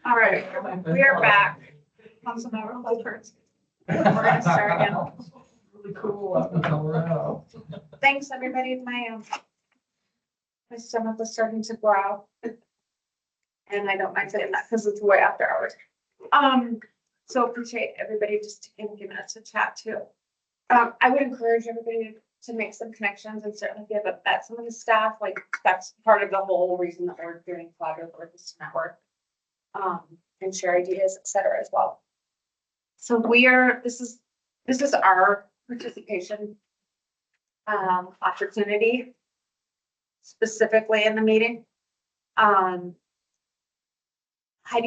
All right, we are back. Councilmember Clifford. We're gonna start now. Really cool. That was all around. Thanks, everybody. My stomach was starting to growl. And I don't mind saying that because it's way after hours. So appreciate everybody just taking a few minutes to chat too. I would encourage everybody to make some connections, and certainly if you haven't met some of the staff, like that's part of the whole reason that we're doing collaborative work is to network. And share ideas, et cetera, as well. So this is our participation opportunity specifically in the meeting. Heidi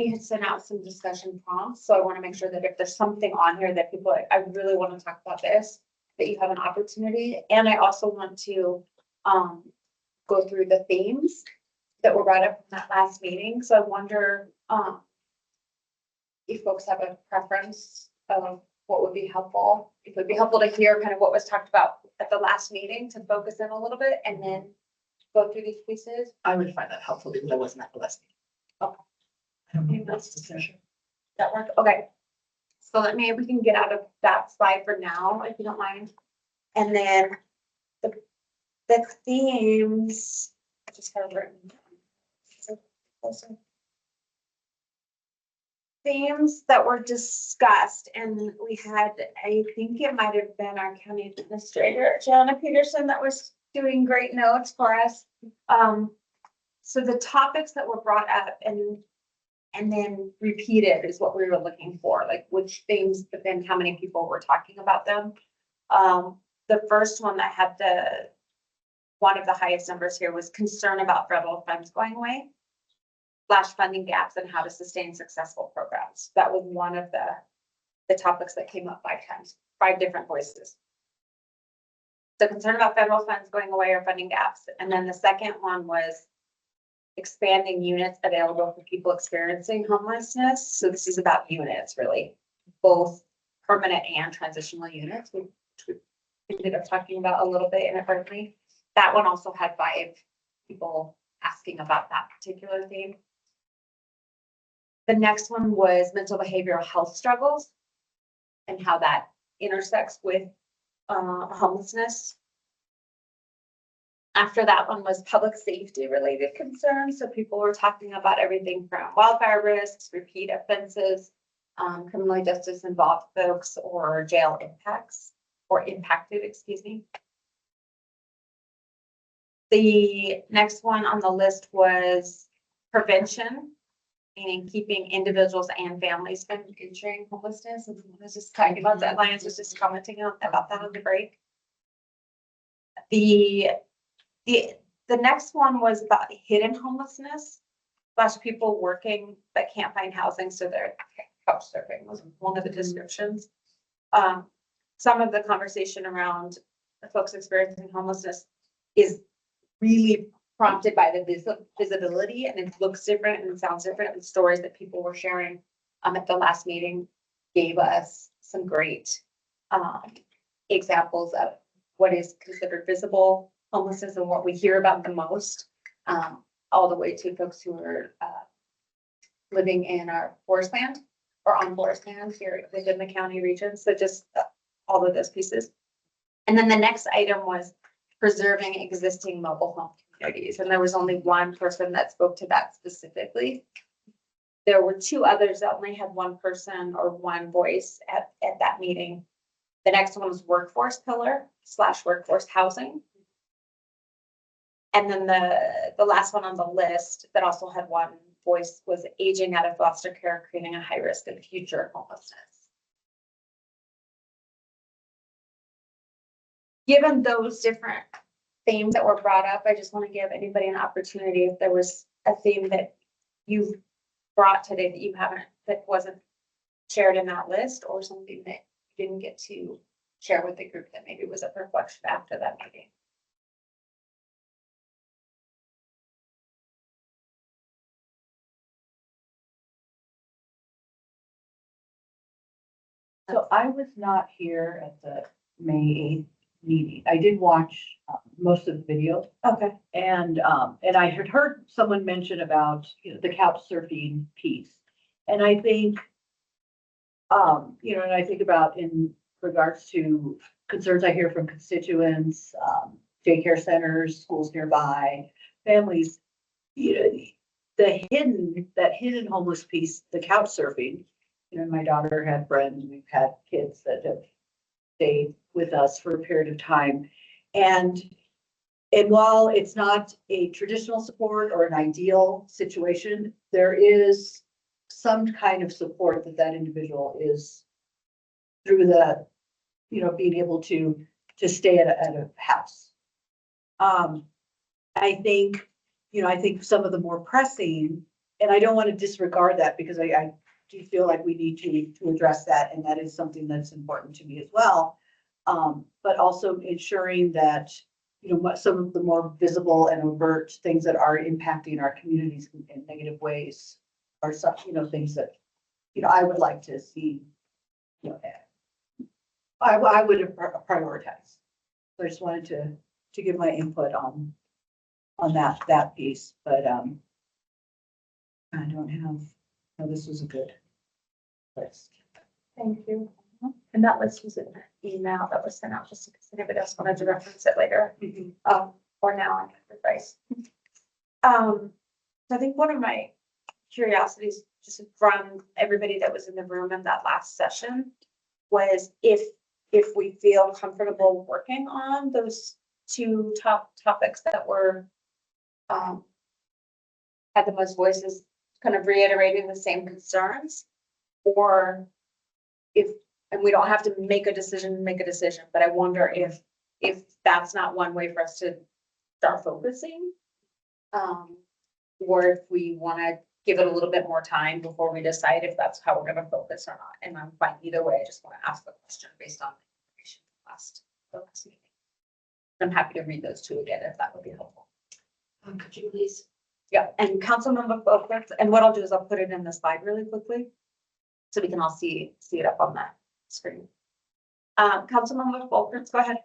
had sent out some discussion prompts, so I want to make sure that if there's something on here that people, I really want to talk about this, that you have an opportunity. And I also want to go through the themes that were brought up in that last meeting. So I wonder if folks have a preference of what would be helpful. It would be helpful to hear kind of what was talked about at the last meeting to focus in a little bit and then go through these pieces. I would find that helpful because I wasn't at the last meeting. Okay. I don't know if that's the session. That work? Okay. So we can get out of that slide for now, if you don't mind. And then the themes, I just have written down. Themes that were discussed, and we had, I think it might have been our county administrator, Jana Peterson, that was doing great notes for us. So the topics that were brought up and then repeated is what we were looking for, like which themes, but then how many people were talking about them. The first one that had one of the highest numbers here was concern about federal funds going away, / funding gaps, and how to sustain successful programs. That was one of the topics that came up 5 times, 5 different voices. So concern about federal funds going away or funding gaps. And then the second one was expanding units available for people experiencing homelessness. So this is about units, really, both permanent and transitional units, which we ended up talking about a little bit inadvertently. That one also had 5 people asking about that particular theme. The next one was mental behavioral health struggles and how that intersects with homelessness. After that one was public safety related concerns. So people were talking about everything from wildfire risks, repeat offenses, criminal justice involved folks, or jail impacted, excuse me. The next one on the list was prevention, meaning keeping individuals and families from entering homelessness. And I was just talking about that. Lions was just commenting about that on the break. The next one was about hidden homelessness / people working but can't find housing, so they're couch surfing was one of the descriptions. Some of the conversation around the folks experiencing homelessness is really prompted by the visibility, and it looks different and it sounds different. And stories that people were sharing at the last meeting gave us some great examples of what is considered visible homelessness and what we hear about the most, all the way to folks who are living in our forest land or on forest land here within the county region. So just all of those pieces. And then the next item was preserving existing mobile home communities. And there was only one person that spoke to that specifically. There were 2 others that only had one person or one voice at that meeting. The next one was workforce pillar / workforce housing. And then the last one on the list that also had one voice was aging out of foster care, creating a high risk of future homelessness. Given those different themes that were brought up, I just want to give anybody an opportunity if there was a theme that you've brought today that wasn't shared in that list, or something that you didn't get to share with the group that maybe was a reflection after that meeting. So I was not here at the May 8th meeting. I did watch most of the video. Okay. And I had heard someone mention about, the couch surfing piece. And I think, and I think about in regards to concerns I hear from constituents, daycare centers, schools nearby, families, that hidden homeless piece, the couch surfing. My daughter had friends, we've had kids that have stayed with us for a period of time. And while it's not a traditional support or an ideal situation, there is some kind of support that individual is through the, being able to stay at a house. I think, I think some of the more pressing, and I don't want to disregard that because I do feel like we need to address that, and that is something that's important to me as well. But also ensuring that, some of the more visible and overt things that are impacting our communities in negative ways are some, things that, I would like to see, I would prioritize. So I just wanted to give my input on that piece, but, I don't have, no, this was a good list. Thank you. And that list was in the email that was sent out just in case anybody else wanted to reference it later. Or now I get advice. So I think one of my curiosities just from everybody that was in the room in that last session was if we feel comfortable working on those two top topics that were had the most voices kind of reiterating the same concerns, or if, and we don't have to make a decision, but I wonder if that's not one way for us to start focusing. Or if we want to give it a little bit more time before we decide if that's how we're going to focus or not. And I'm fine either way. I just want to ask the question based on the information from last meeting. I'm happy to read those two again if that would be helpful. Could you please? Yeah, and Councilmember Folkerts, and what I'll do is I'll put it in the slide really quickly so we can all see it up on that screen. Councilmember Folkerts, go ahead.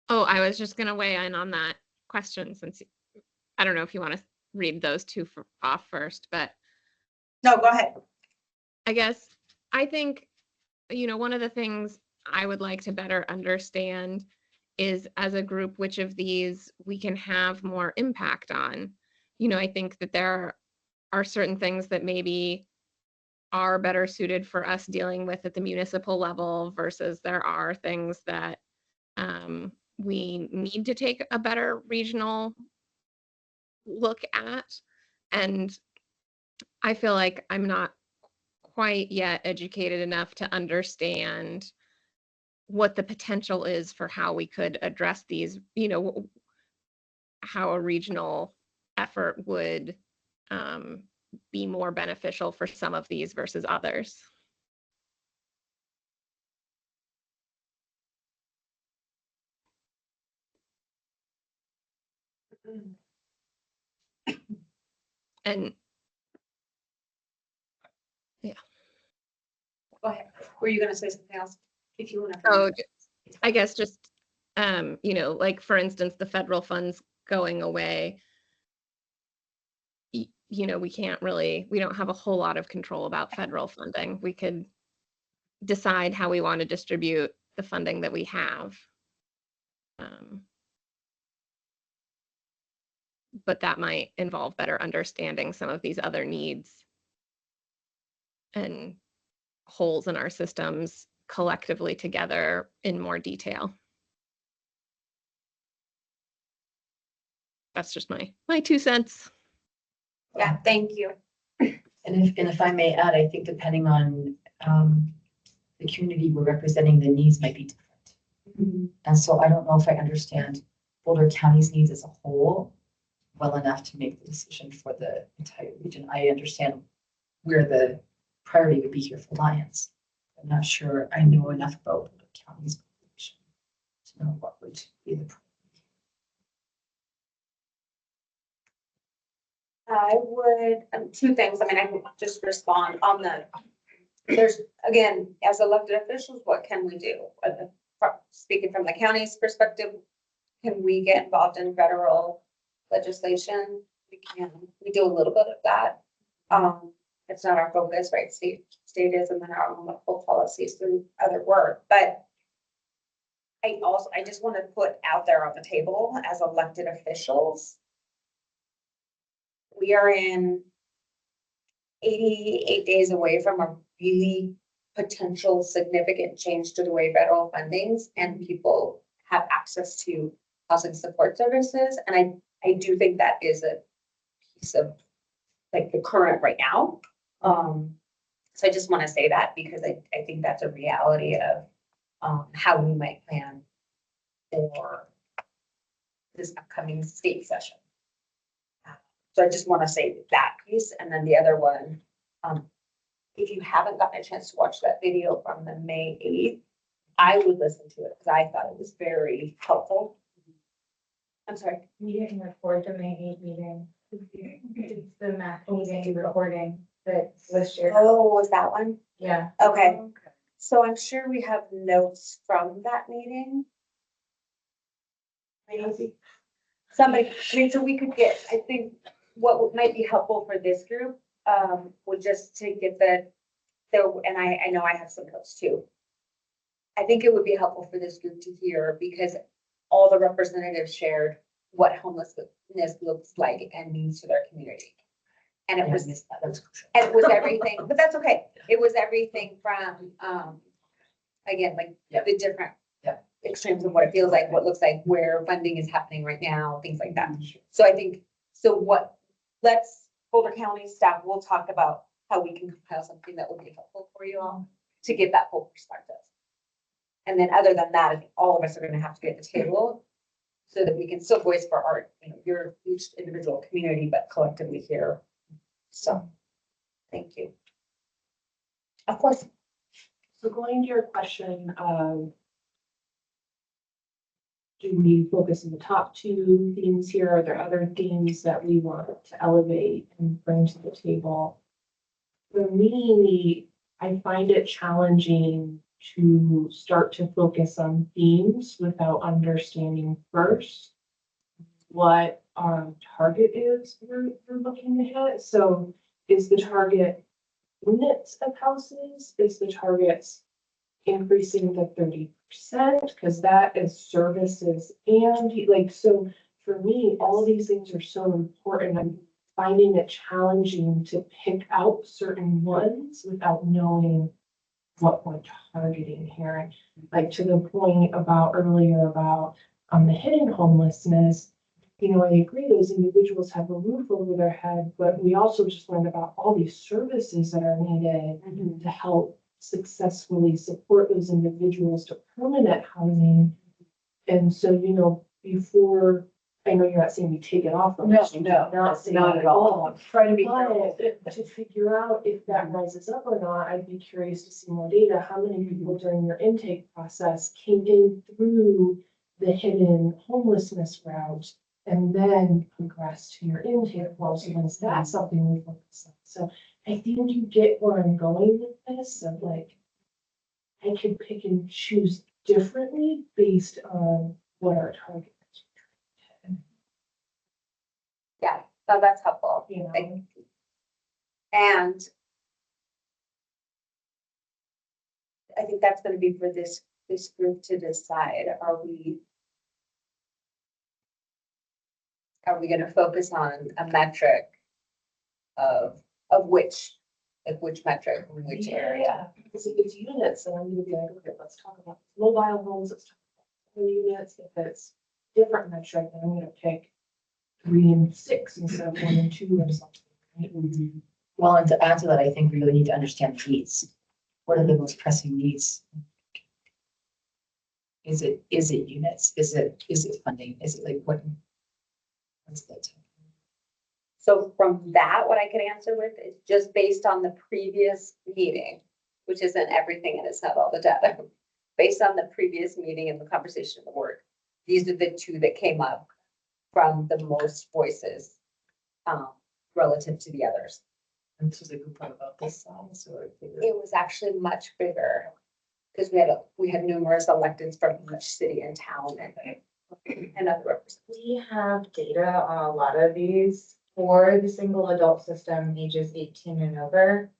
Oh, I was just gonna weigh in on that question since I don't know if you want to read those two off first, but No, go ahead. I guess I think, one of the things I would like to better understand is as a group, which of these we can have more impact on. I think that there are certain things that maybe are better suited for us dealing with at the municipal level versus there are things that we need to take a better regional look at. And I feel like I'm not quite yet educated enough to understand what the potential is for how we could address these, how a regional effort would be more beneficial for some of these versus others. And yeah. Go ahead. Were you going to say something else? If you want to. Oh, I guess just, like for instance, the federal funds going away, we don't have a whole lot of control about federal funding. We could decide how we want to distribute the funding that we have. But that might involve better understanding some of these other needs and holes in our systems collectively together in more detail. That's just my 2 cents. Yeah, thank you. And if I may add, I think depending on the community we're representing, the needs might be different. And so I don't know if I understand Boulder County's needs as a whole well enough to make the decision for the entire region. I understand where the priority would be here for Lions. I'm not sure I know enough about Boulder County's population to know what would be the priority. I would, two things. I mean, I can just respond on there's, again, as elected officials, what can we do? speaking from the county's perspective, can we get involved in federal legislation? We can, we do a little bit of that. It's not our focus, right? State is, and then our own local policies through other work, but I just want to put out there on the table as elected officials. We are in 88 days away from a really potential significant change to the way federal fundings and people have access to housing support services. And I do think that is a piece of like the current right now. So I just want to say that because I think that's a reality of how we might plan for this upcoming state session. So I just want to say that piece. And then the other one, if you haven't gotten a chance to watch that video from the May 8th, I would listen to it because I thought it was very helpful. I'm sorry. We didn't record the May 8th meeting. It's the MAC meeting recording that was shared. Oh, was that one? Yeah. Okay. So I'm sure we have notes from that meeting. Maybe somebody, I mean, so we could get, I think what might be helpful for this group would just to get and I know I have some notes too. I think it would be helpful for this group to hear because all the representatives shared what homelessness looks like and means to their community. And it was, That was crucial. and it was everything, but that's okay. It was everything from, again, like the different extremes of what it feels like, what looks like, where funding is happening right now, things like that. So I think, Boulder County staff will talk about how we can compile something that will be helpful for you all to get that full perspective. And then other than that, I think all of us are gonna have to be at the table so that we can still voice for our, your each individual community, but collectively here. So, thank you. Of course. So going to your question, do we focus on the top two themes here? Are there other themes that we want to elevate and bring to the table? For me, I find it challenging to start to focus on themes without understanding first what our target is we're looking to hit. So is the target units of houses? Is the target increasing the 30%? Because that is services and like, so for me, all these things are so important. I'm finding it challenging to pick out certain ones without knowing what we're targeting here. And like to the point about earlier about the hidden homelessness, I agree those individuals have a roof over their head, but we also just learned about all these services that are needed to help successfully support those individuals to permanent housing. And so, before, I know you're not saying we take it off. No, not at all. I'm trying to be careful. But to figure out if that rises up or not, I'd be curious to see more data. How many people during your intake process came in through the hidden homelessness route and then progressed to your intake flows? And is that something we focus on? So I think you get where I'm going with this. Of like, I could pick and choose differently based on what our target is. Yeah, so that's helpful. And I think that's gonna be for this group to decide, are we gonna focus on a metric of which metric, in which area? Because if it's units, then I'm gonna be like, okay, let's talk about mobile homes, let's talk about the units. If it's different metric, then I'm gonna pick 3 and 6 instead of 1 and 2 or something. Right? Well, and to add to that, I think we really need to understand needs. What are the most pressing needs? Is it units? Is it funding? Is it like what's that? So from that, what I could answer with is just based on the previous meeting, which isn't everything and it's not all the data. Based on the previous meeting and the conversation of the word, these are the two that came up from the most voices relative to the others. And this was a group about this size or bigger? It was actually much bigger Because we had numerous electeds from each city and town and other representatives. We have data on a lot of these for the single adult system, ages 18 and over.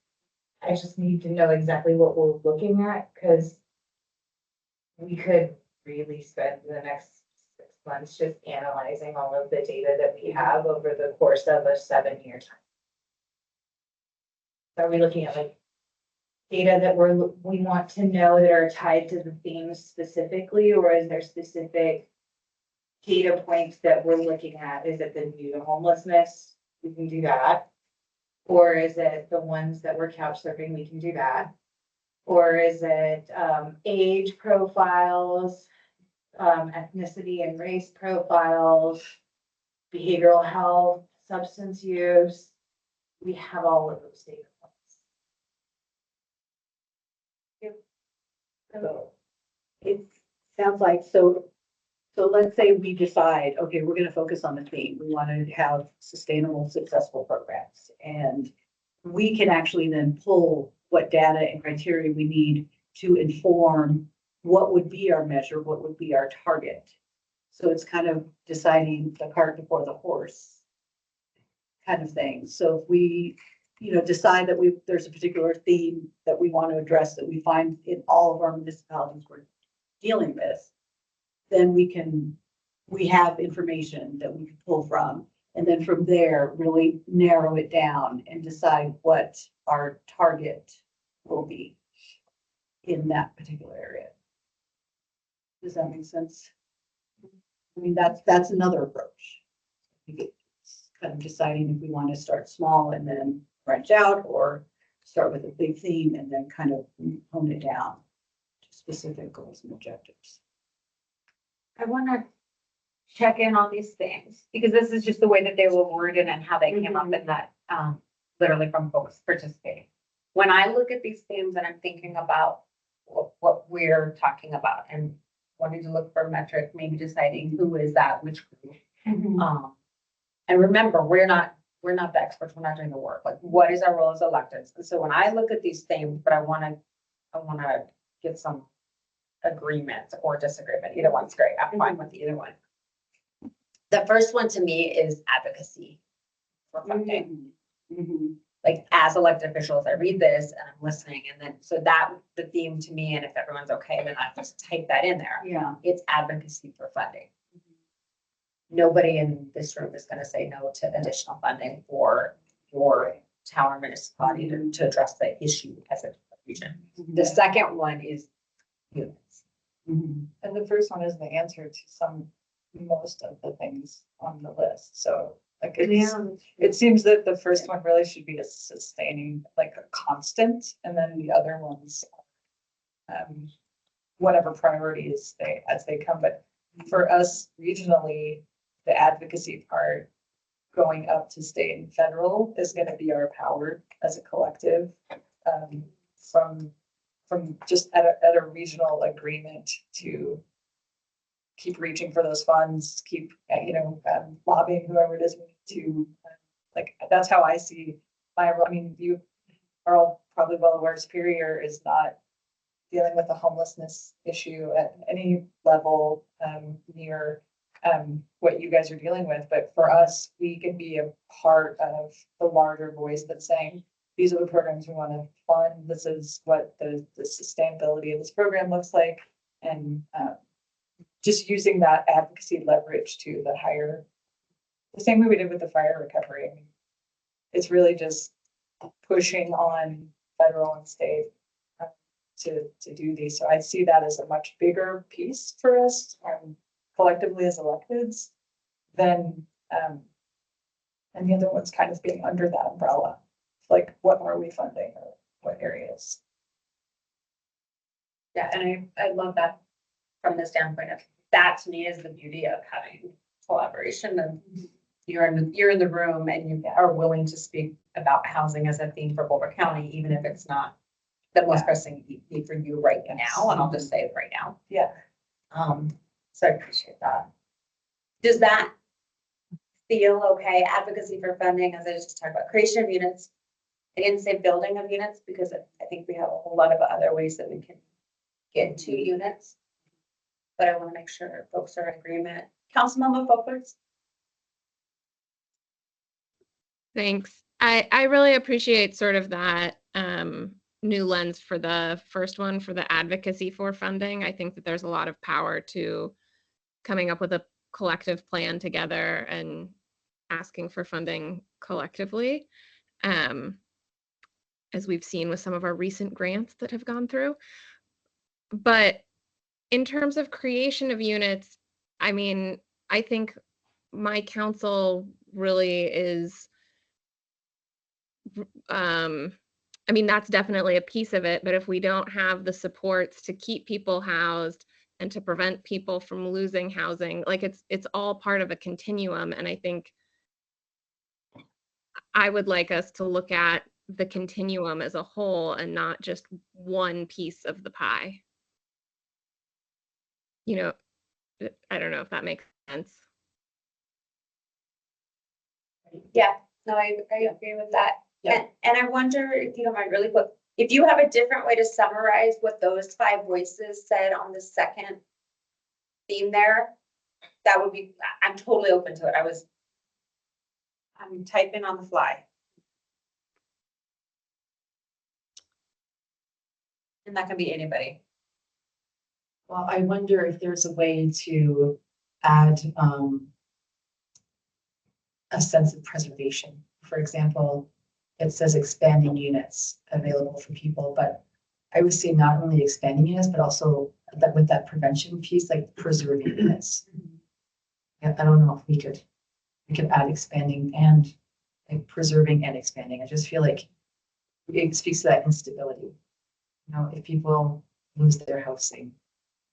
I just need to know exactly what we're looking at, because we could really spend the next 6 months just analyzing all of the data that we have over the course of a 7-year time. Are we looking at like data that we want to know that are tied to the themes specifically, or is there specific data points that we're looking at? Is it the new to homelessness? We can do that. Or is it the ones that we're couch surfing? We can do that. Or is it age profiles, ethnicity and race profiles, behavioral health, substance use? We have all of those data points. So it sounds like, so let's say we decide, okay, we're gonna focus on the theme. We want to have sustainable, successful programs. And we can actually then pull what data and criteria we need to inform what would be our measure, what would be our target. So it's kind of deciding the cart before the horse kind of thing. So if we, decide that there's a particular theme that we want to address that we find in all of our municipalities we're dealing with, then we have information that we can pull from. And then from there, really narrow it down and decide what our target will be in that particular area. Does that make sense? I mean, that's another approach. It's kind of deciding if we want to start small and then branch out, or start with a big theme and then kind of hone it down to specific goals and objectives. I want to check in on these things because this is just the way that they were worded and how they came up in that, literally from folks participating. When I look at these themes and I'm thinking about what we're talking about and wanting to look for a metric, maybe deciding who is that, which group. And remember, we're not the experts. We're not doing the work. Like, what is our role as electeds? And so when I look at these themes, but I want to get some agreement or disagreement. Either one's great. I'm fine with either one. The first one to me is advocacy for funding. Like, as elected officials, I read this and I'm listening, and then so that the theme to me, and if everyone's okay, then I just type that in there. Yeah. It's advocacy for funding. Nobody in this room is going to say no to additional funding for your town or municipality to address the issue as a region. The second one is units. And the first one is the answer to most of the things on the list. So like it seems that the first one really should be a sustaining, like a constant, and then the other ones, whatever priorities as they come. But for us regionally, the advocacy part going up to state and federal is going to be our power as a collective, from just at a regional agreement to keep reaching for those funds, keep, lobbying whoever it is to, that's how I see my role. I mean, you are all probably well aware Superior is not dealing with the homelessness issue at any level near what you guys are dealing with. But for us, we can be a part of the larger voice that's saying, these are the programs we want to fund. This is what the sustainability of this program looks like. And just using that advocacy leverage to the same way we did with the fire recovery. I mean, it's really just pushing on federal and state to do these. So I see that as a much bigger piece for us collectively as electeds than, and the other one's kind of being under that umbrella. Like, what are we funding or what areas? Yeah, and I love that from the standpoint of that to me is the beauty of having collaboration, and you're in the room and you are willing to speak about housing as a theme for Boulder County, even if it's not the most pressing need for you right now. And I'll just say it right now. Yeah. So I appreciate that. Does that feel okay? Advocacy for funding, as I just talked about, creation of units. I didn't say building of units because I think we have a whole lot of other ways that we can get 2 units. But I want to make sure folks are in agreement. Councilmember Folkerts? Thanks. I really appreciate sort of that new lens for the first one, for the advocacy for funding. I think that there's a lot of power to coming up with a collective plan together and asking for funding collectively, as we've seen with some of our recent grants that have gone through. But in terms of creation of units, I mean, I think my council really is, I mean, that's definitely a piece of it, but if we don't have the supports to keep people housed and to prevent people from losing housing, like it's all part of a continuum. And I think I would like us to look at the continuum as a whole and not just one piece of the pie. You know, I don't know if that makes sense. Yeah, no, I agree with that. And I wonder if you don't mind really quick, if you have a different way to summarize what those 5 voices said on the second theme there, that would be, I'm totally open to it. I'm typing on the fly. And that can be anybody. Well, I wonder if there's a way to add a sense of preservation. For example, it says expanding units available for people, but I would say not only expanding units, but also that with that prevention piece, like preserving units. Yeah, I don't know if we could add expanding and like preserving and expanding. I just feel like it speaks to that instability. You know, if people lose their housing,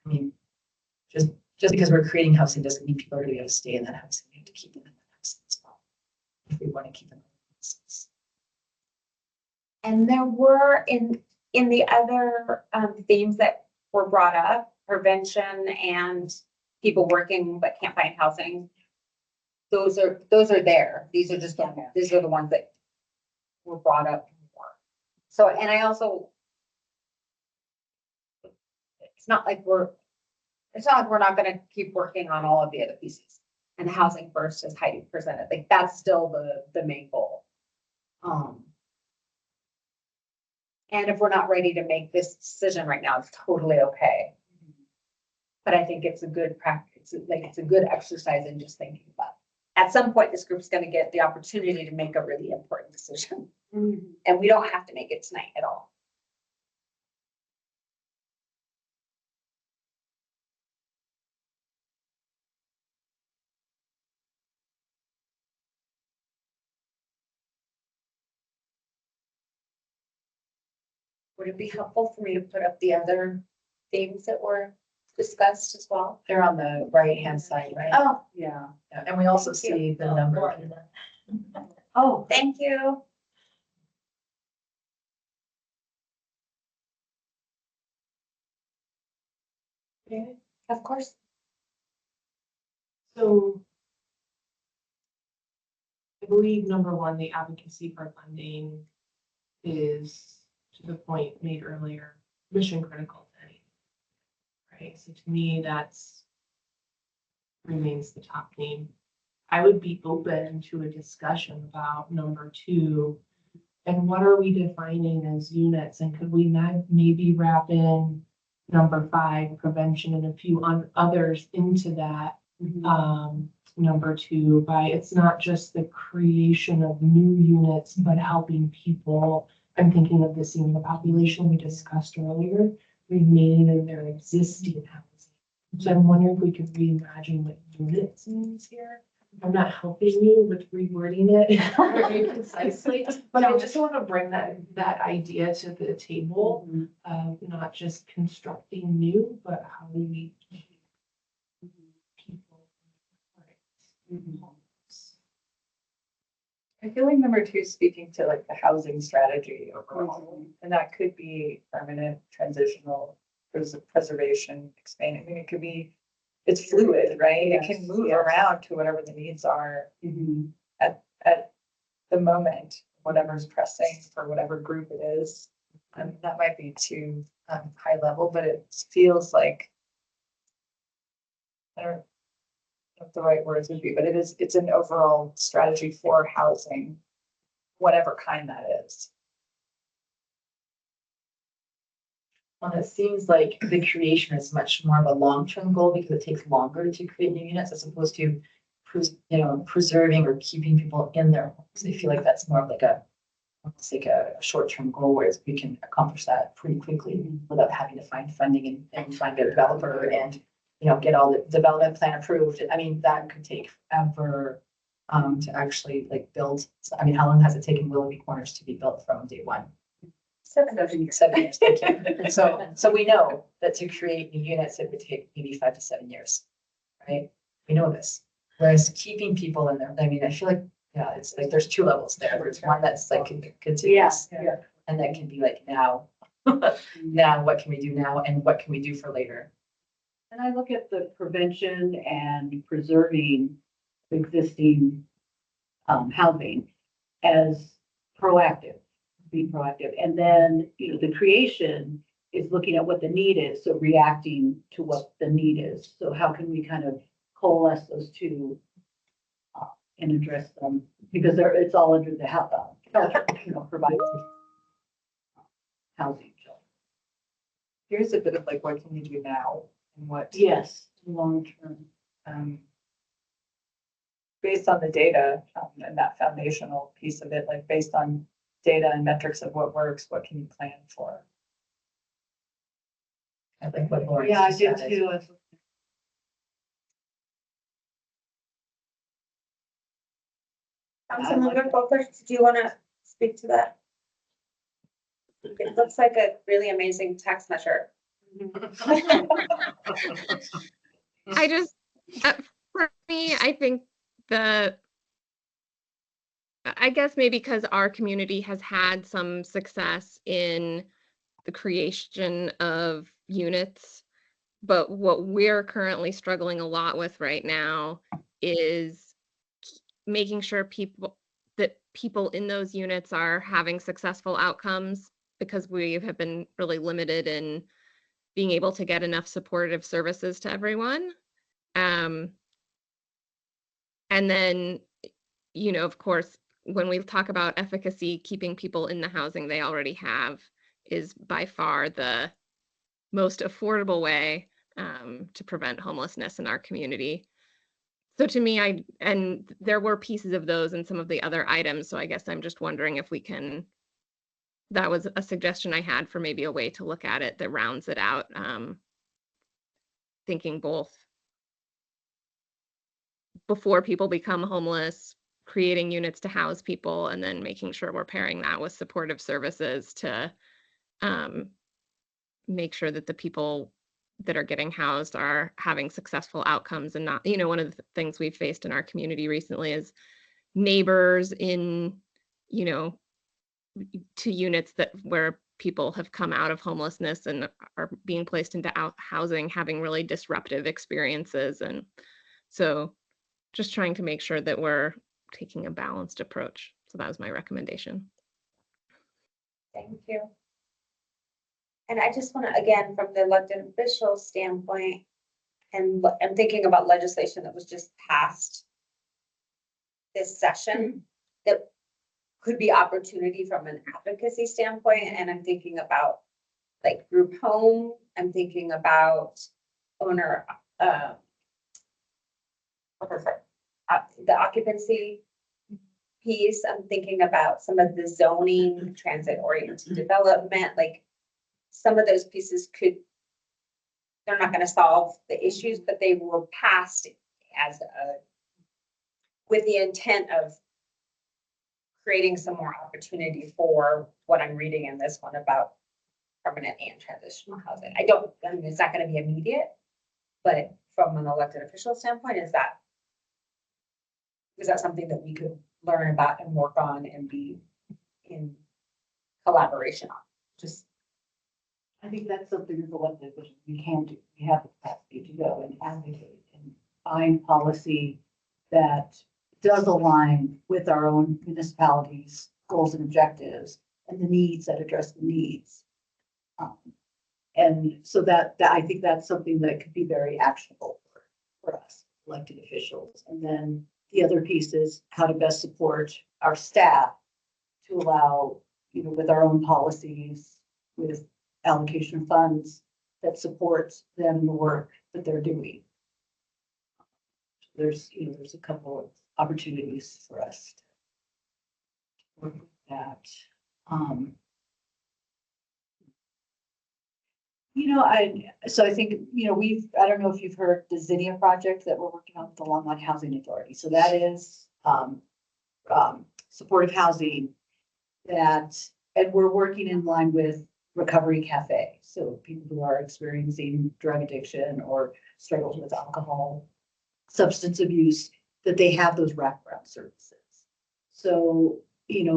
I mean, just because we're creating housing doesn't mean people are going to be able to stay in that housing. We have to keep them in that housing as well, if we want to keep them in business. And there were in the other themes that were brought up, prevention and people working but can't find housing. Those are there. These are just these are the ones that were brought up more. So, and I also, it's not like we're not going to keep working on all of the other pieces. And housing first, as Heidi presented, like that's still the main goal. And if we're not ready to make this decision right now, it's totally okay. But I think it's a good practice. Like it's a good exercise in just thinking about it. At some point, this group's going to get the opportunity to make a really important decision. And we don't have to make it tonight at all. Would it be helpful for me to put up the other themes that were discussed as well? They're on the right-hand side, right? Oh, Yeah. Yeah, and we also see the number. oh, thank you. Of course. So I believe number 1, the advocacy for funding is, to the point made earlier, mission critical to anything. Right, so to me, that's remains the top theme. I would be open to a discussion about number 2 and what are we defining as units, and could we maybe wrap in number 5, prevention, and a few others into that. Number 2, by it's not just the creation of new units, but helping people. I'm thinking of the senior population we discussed earlier, remain in their existing housing. So I'm wondering if we could reimagine what units means here. I'm not helping you with rewording it very concisely, but I just want to bring that idea to the table of not just constructing new, but how do we keep people. I feel like number 2 is speaking to like the housing strategy overall, and that could be permanent, transitional, preservation, expanding. I mean, it could be, it's fluid, right? It can move around to whatever the needs are at the moment, whatever's pressing for whatever group it is. And that might be too high level, but it, feels like. I don't know what the right words would be, but it's an overall strategy for housing, whatever kind that is. well, it seems like the creation is much more of a long-term goal because it takes longer to create new units as opposed to preserving or keeping people in their homes. I feel like that's more of like almost like a short-term goal, whereas we can accomplish that pretty quickly without having to find funding and find a developer and, get all the development plan approved. I mean, that could take forever to actually like build. I mean, how long has it taken Willoughby Corners to be built from day one? 7 years. 7 years. Thank you. So we know that to create new units, it would take maybe 5 to 7 years, right? We know this. Whereas keeping people in there, I mean, I feel like, yeah, it's like there's 2 levels there. There's one that's like continuous, and that can be like now, now what can we do now, and what can we do for later? And I look at the prevention and preserving existing housing as proactive, being proactive. And then, the creation is looking at what the need is, so reacting to what the need is. So how can we kind of coalesce those two and address them? Because it's all under the providing housing. Here's a bit of like, what can we do now and what, Yes, long term. based on the data, and that foundational piece of it, like based on data and metrics of what works, what can you plan for? I think what Lauren Yeah, I just do said. too. Councilmember Booker, do you want to speak to that? It looks like a really amazing tax measure. I just, for me, I think I guess maybe because our community has had some success in the creation of units, but what we're currently struggling a lot with right now is making sure that people in those units are having successful outcomes, because we have been really limited in being able to get enough supportive services to everyone. And then, of course, when we talk about efficacy, keeping people in the housing they already have is by far the most affordable way to prevent homelessness in our community. So to me, and there were pieces of those in some of the other items, so I guess I'm just wondering if we can, that was a suggestion I had for maybe a way to look at it that rounds it out, thinking both before people become homeless, creating units to house people, and then making sure we're pairing that with supportive services to make sure that the people that are getting housed are having successful outcomes and not, one of the things we've faced in our community recently is neighbors in, to units where people have come out of homelessness and are being placed into housing, having really disruptive experiences. And so just trying to make sure that we're taking a balanced approach. So that was my recommendation. Thank you. And I just want to, again, from the elected official standpoint, and I'm thinking about legislation that was just passed this session that could be opportunity from an advocacy standpoint. And I'm thinking about like group home. I'm thinking about owner, the occupancy piece. I'm thinking about some of the zoning, transit-oriented development, like some of those pieces they're not going to solve the issues, but they were passed with the intent of creating some more opportunity for what I'm reading in this one about permanent and transitional housing. I mean, it's not going to be immediate, but from an elected official standpoint, is that something that we could learn about and work on and be in collaboration on? I think that's something as elected officials we can do. We have the capacity to go and advocate and find policy that does align with our own municipalities' goals and objectives and the needs that address the needs. And so that I think that's something that could be very actionable for us, elected officials. And then the other piece is how to best support our staff to allow, with our own policies, with allocation of funds that supports them in the work that they're doing. There's a couple of opportunities for us to work with that. I think, I don't know if you've heard the Zinnia project that we're working on with the Longmont Housing Authority. So that is, supportive housing and we're working in line with Recovery Cafe. So people who are experiencing drug addiction or struggles with alcohol, substance abuse, that they have those wraparound services. So,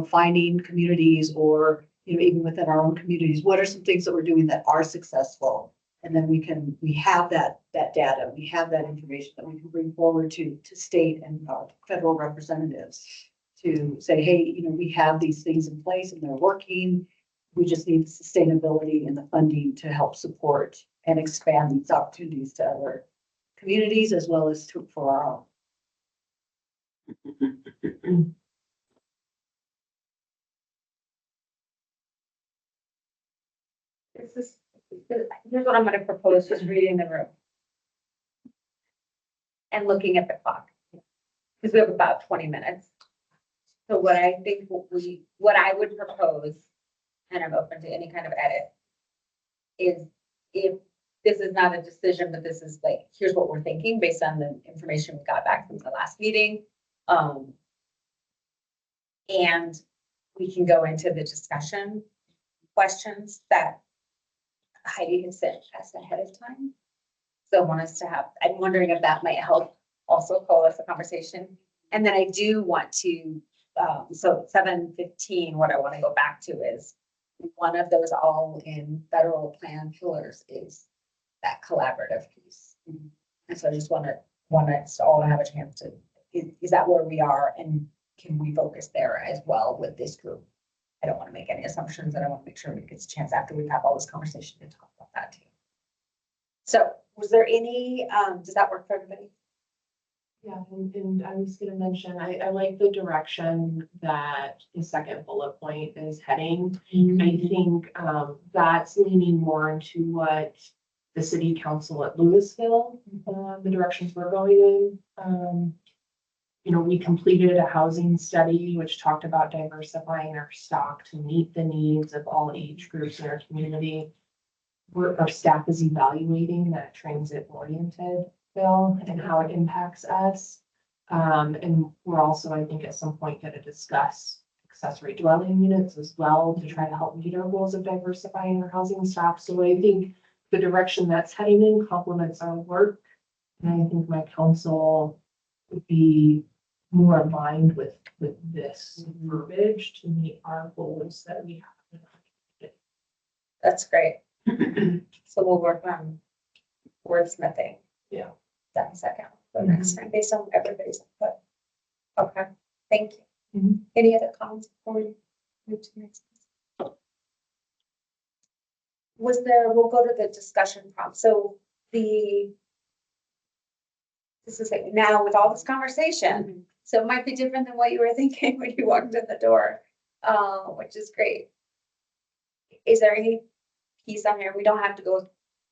finding communities or, even within our own communities, what are some things that we're doing that are successful? And then we have that data, we have that information that we can bring forward to state and federal representatives to say, hey, we have these things in place and they're working. We just need the sustainability and the funding to help support and expand these opportunities to other communities as well as for our own. Here's what I'm gonna propose, just reading the room. And looking at the clock. Because we have about 20 minutes. So what I think what I would propose, and I'm open to any kind of edit, is if this is not a decision, but this is like, here's what we're thinking based on the information we got back from the last meeting. And we can go into the discussion questions that Heidi had sent us ahead of time. So I want us to have, I'm wondering if that might help also call us a conversation. And then I do want to, so 7:15, what I want to go back to is one of those all in federal plan pillars is that collaborative piece. And so I just want us all to have a chance to, is that where we are? And can we focus there as well with this group? I don't want to make any assumptions, and I want to make sure we get a chance after we've had all this conversation to talk about that too. So was there any, does that work for everybody? Yeah, and I was gonna mention, I like the direction that the second bullet point is heading. I think that's leaning more into what the city council at Louisville, the directions we're going in. We completed a housing study which talked about diversifying our stock to meet the needs of all age groups in our community. Our staff is evaluating that transit-oriented bill and how it impacts us. And we're also, I think, at some point going to discuss accessory dwelling units as well to try to help meet our goals of diversifying our housing stock. So I think the direction that's heading in complements our work. And I think my council would be more aligned with this verbiage to meet our goals that we have. That's great. So we'll work on wordsmithing. Yeah. That in a second, the next time, based on everybody's input. Okay, thank you. Any other comments before we move to the next? Was there, we'll go to the discussion prompt. So this is like now with all this conversation, so it might be different than what you were thinking when you walked in the door, which is great. Is there any piece on here? We don't have to go,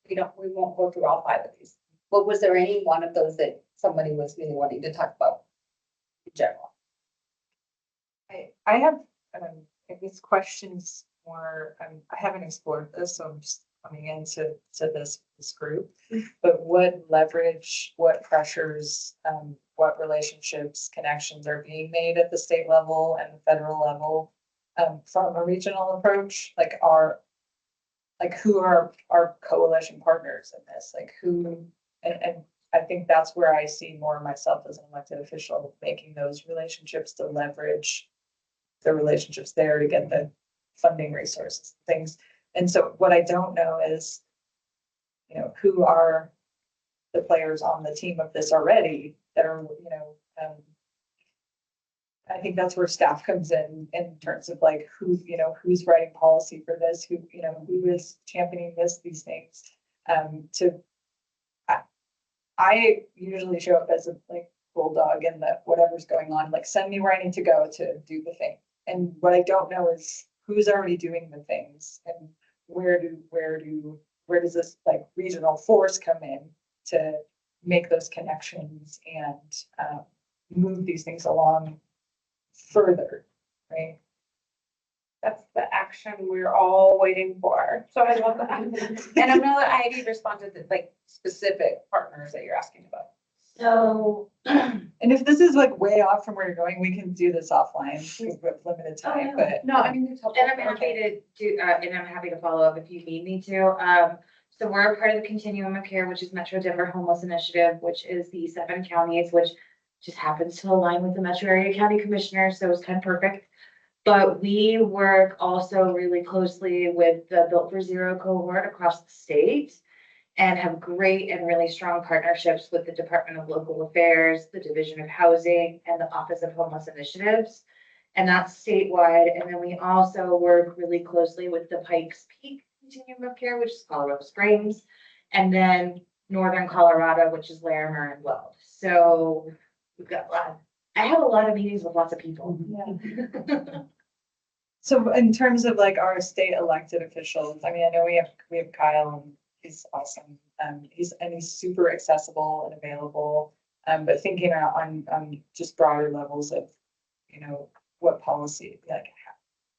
we won't go through all 5 of these. But was there any one of those that somebody was really wanting to talk about in general? I have, I guess questions more, I haven't explored this, so I'm just coming into this group. But what leverage, what pressures, what relationships, connections are being made at the state level and the federal level from a regional approach? Who are our coalition partners in this? And I think that's where I see more of myself as an elected official, making those relationships to leverage the relationships there to get the funding resources, things. And so what I don't know is, who are the players on the team of this already that are, I think that's where staff comes in terms of like who, who's writing policy for this, who, who is championing these things. I usually show up as a like bulldog in the whatever's going on, like send me where I need to go to do the thing. And what I don't know is who's already doing the things and where does this like regional force come in to make those connections and move these things along further, right? That's the action we're all waiting for. So I love that. And I'm gonna let Heidi respond to the like specific partners that you're asking about. So, And if this is like way off from where you're going, we can do this offline because we have limited time, but. No, I mean, it's helpful. and I'm happy to do, and I'm happy to follow up if you need me to. So we're a part of the Continuum of Care, which is Metro Denver Homeless Initiative, which is the 7 counties, which just happens to align with the Metro Area County Commissioner, so it's kind of perfect. But we work also really closely with the Built for Zero cohort across the state and have great and really strong partnerships with the Department of Local Affairs, the Division of Housing, and the Office of Homeless Initiatives. And that's statewide. And then we also work really closely with the Pikes Peak Continuum of Care, which is Colorado Springs, and then Northern Colorado, which is Larimer and Weld. So we've got I have a lot of meetings with lots of people. Yeah. So in terms of like our state elected officials, I mean, I know we have Kyle and he's awesome. He's super accessible and available. But thinking on just broader levels of, what policy, like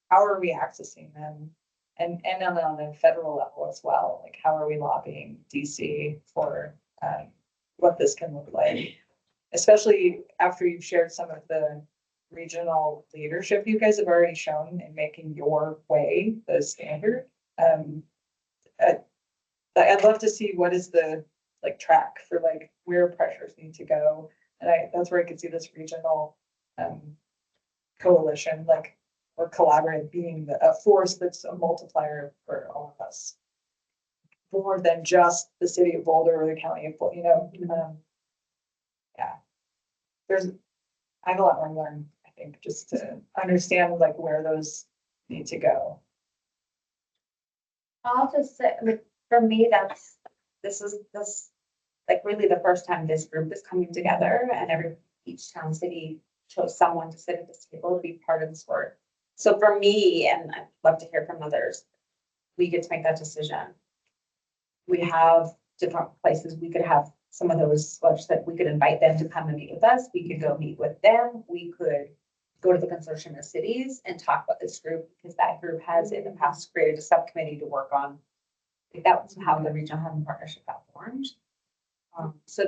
how are we accessing them? And on the federal level as well, like how are we lobbying DC for what this can look like? Especially after you've shared some of the regional leadership you guys have already shown in making your way the standard. I'd love to see what is the like track for like where pressures need to go. And that's where I could see this regional coalition, like, or collaborative being a force that's a multiplier for all of us. More than just the city of Boulder or the county of Boulder, yeah. I have a lot more to learn, I think, just to understand like where those need to go. I'll just say, like, for me, this is like really the first time this group is coming together and each town city chose someone to sit at this table to be part of this work. So for me, and I'd love to hear from others, we get to make that decision. We have different places. We could have some of those folks that we could invite them to come and meet with us. We could go meet with them. We could go to the consortium of cities and talk about this group because that group has in the past created a subcommittee to work on. Like that was how the regional housing partnership got formed. So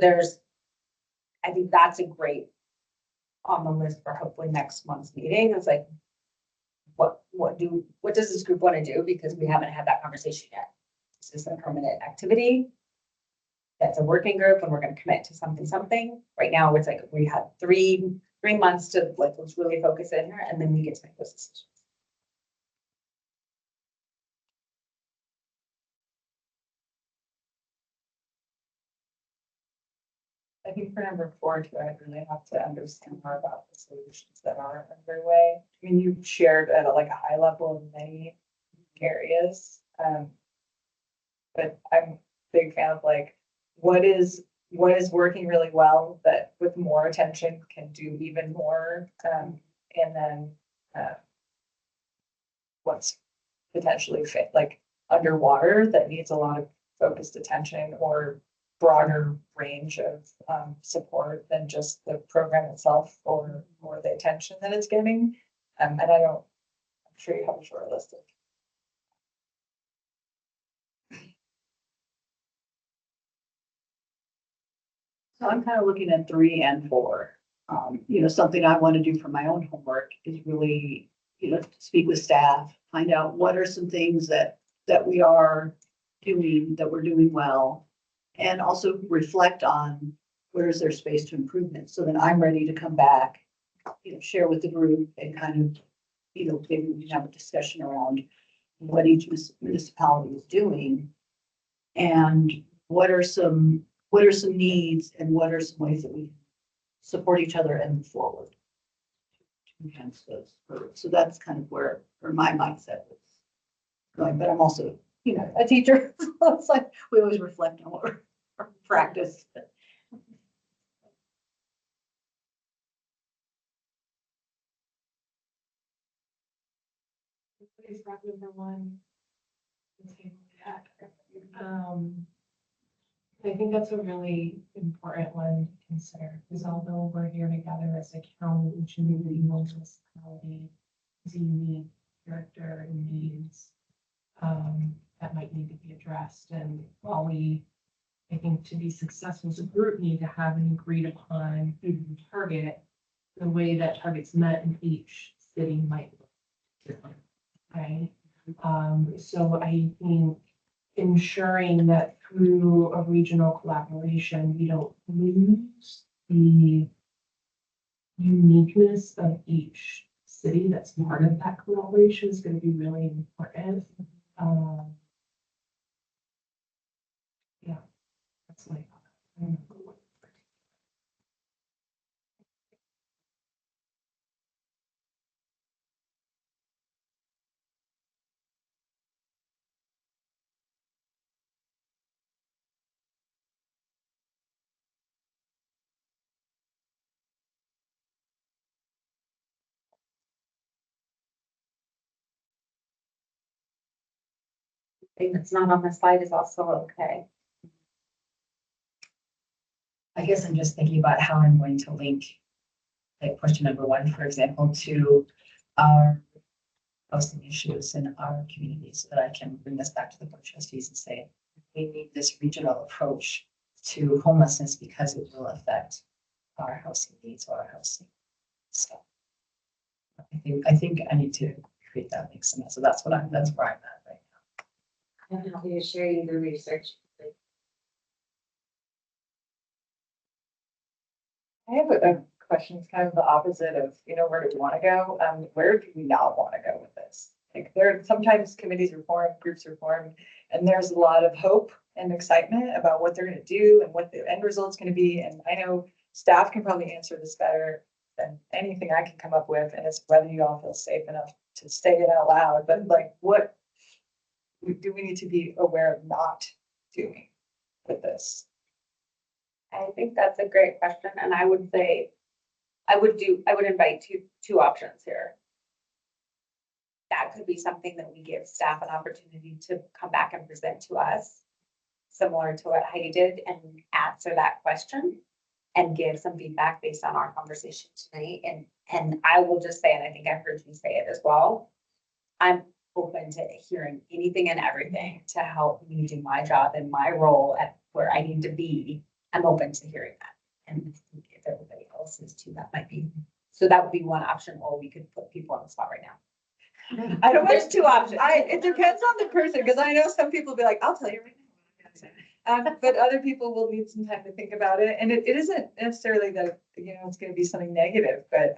I think that's a great on the list for hopefully next month's meeting. It's like, what does this group want to do? Because we haven't had that conversation yet. This is a permanent activity. That's a working group and we're going to commit to something. Right now it's like we have three months to like, let's really focus in here and then we get to make those decisions. I think for number 4 too, I really have to understand more about the solutions that are underway. I mean, you shared at like a high level in many areas. But I'm a big fan of like, what is working really well that with more attention can do even more. And then what's potentially fit like underwater that needs a lot of focused attention or broader range of support than just the program itself or the attention that it's getting. And I'm sure you have a short list of. So I'm kind of looking at 3 and 4. Something I want to do for my own homework is really, speak with staff, find out what are some things that we are doing, that we're doing well, and also reflect on where is there space to improvement. So then I'm ready to come back, share with the group and kind of, maybe we can have a discussion around what each municipality is doing and what are some needs and what are some ways that we support each other and move forward enhance those. So that's kind of where my mindset was going, but I'm also, a teacher. So it's like, we always reflect on what we're practice. Everybody's brought number one. I think that's a really important one to consider, because although we're here together as a county, each individual municipality has a unique character and needs that might need to be addressed. And while we, I think to be successful as a group, need to have an agreed upon target, the way that target's met in each city might look different, right? So I think ensuring that through a regional collaboration, we don't lose the uniqueness of each city that's part of that collaboration is going to be really important. Yeah, that's my thought. Thing that's not on the slide is also okay. I guess I'm just thinking about how I'm going to link, like question number one, for example, to our housing issues in our community so that I can bring this back to the board of trustees and say, we need this regional approach to homelessness because it will affect our housing needs or our housing stuff. I think I need to create that link somehow. So that's where I'm at right now. I'm happy to share you the research. I have a question, it's kind of the opposite of, where do we want to go? Where do we not want to go with this? Like sometimes committees are formed, groups are formed, and there's a lot of hope and excitement about what they're going to do and what the end result's going to be. And I know staff can probably answer this better than anything I can come up with. And it's whether you all feel safe enough to say it out loud, but like, what do we need to be aware of not doing with this? I think that's a great question, and I would say, I would invite two options here. That could be something that we give staff an opportunity to come back and present to us, similar to what Heidi did, and answer that question and give some feedback based on our conversation tonight. And I will just say, and I think I heard you say it as well, I'm open to hearing anything and everything to help me do my job and my role at where I need to be. I'm open to hearing that. And if everybody else is too, that might be, so that would be one option, or we could put people on the spot right now. I don't There's two options. it depends on the person, because I know some people will be like, I'll tell you right now. But other people will need some time to think about it. And it isn't necessarily that, it's gonna be something negative, but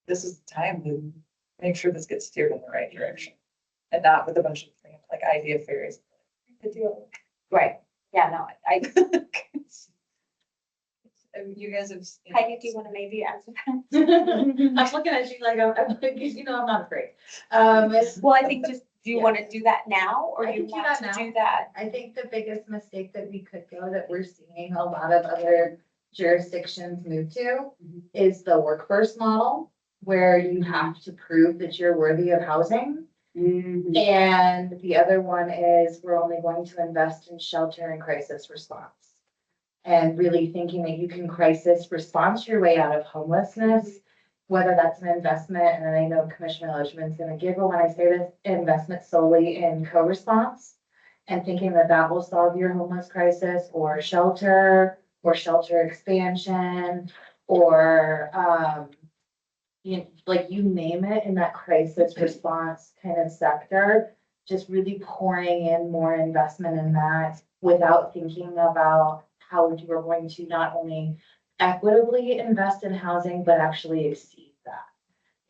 this is the time to make sure this gets steered in the right direction. And not with a bunch of like idea fairies. Right, yeah, no, I, You guys have. Heidi, do you want to maybe answer that? I'm looking at you like, I'm not afraid. Well, I think just, do you want to do that now, or I do you can do want that to now. do that? I think the biggest mistake that we could go, that we're seeing a lot of other jurisdictions move to, is the work first model, where you have to prove that you're worthy of housing. And the other one is, we're only going to invest in shelter and crisis response. And really thinking that you can crisis response your way out of homelessness, whether that's an investment, and I know Commissioner Elishman's gonna give, but when I say this, investment solely in co-response, and thinking that that will solve your homeless crisis, or shelter expansion, or, you name it, in that crisis response kind of sector, just really pouring in more investment in that without thinking about how you are going to not only equitably invest in housing, but actually exceed that.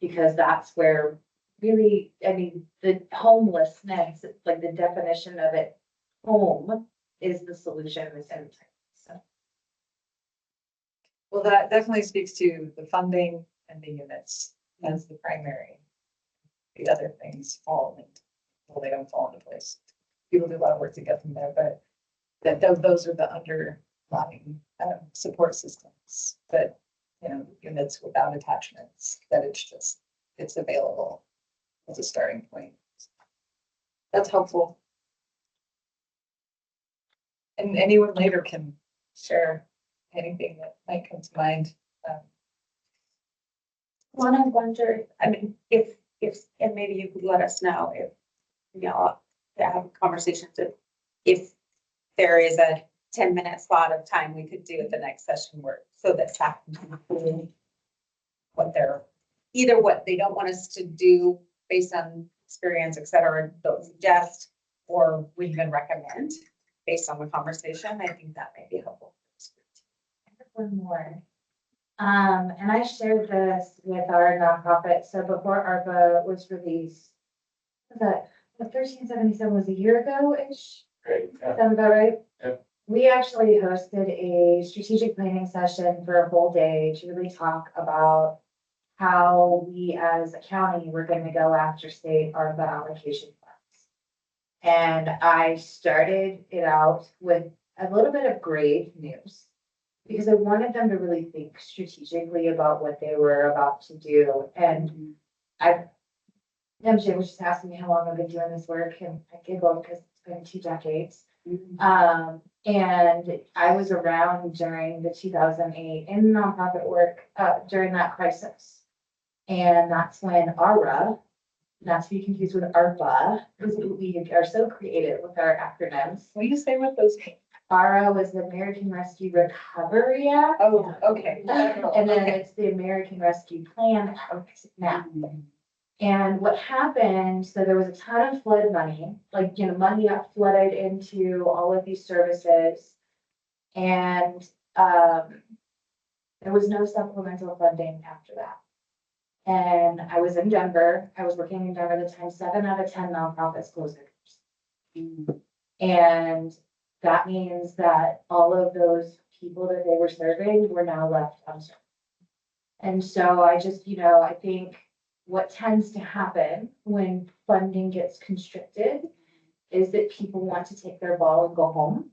Because that's where really, the homelessness, like the definition of it, home is the solution in this entire. So Well, that definitely speaks to the funding and the units as the primary. The other things fall into, well, they don't fall into place. People do a lot of work to get them there, but those are the underlying support systems. But, you know, units without attachments, that it's available as a starting point. That's helpful. And anyone later can share anything that might come to mind. One, I wonder, I mean, if, and maybe you could let us know if, you know, to have conversations if there is a 10-minute slot of time we could do at the next session work, so that staff can include what they're, either what they don't want us to do based on experience, et cetera, don't suggest, or we even recommend based on the conversation. I think that may be helpful. I have one more. And I shared this with our nonprofit. So before ARPA was released, was that 1377 was a year ago-ish? Great. Yeah. Sound about right? Yep. We actually hosted a strategic planning session for a whole day to really talk about how we as a county were going to go after state ARPA allocation funds. And I started it out with a little bit of grave news, because I wanted them to really think strategically about what they were about to do. And MJ was just asking me how long I've been doing this work, and I giggled because it's been 2 decades. And I was around during the 2008 in nonprofit work during that crisis. And that's when ARA, not to be confused with ARPA, because we are so creative with our acronyms. Will you say what those mean? ARA was the American Rescue Recovery Act. Oh, okay. And then it's the American Rescue Plan Act now. And what happened, so there was a ton of flood money, like, you know, money got flooded into all of these services. And there was no supplemental funding after that. And I was in Denver, I was working in Denver at the time, 7 out of 10 nonprofits closed their doors. And that means that all of those people that they were serving were now left unserved. And so I just, you know, I think what tends to happen when funding gets constricted is that people want to take their ball and go home.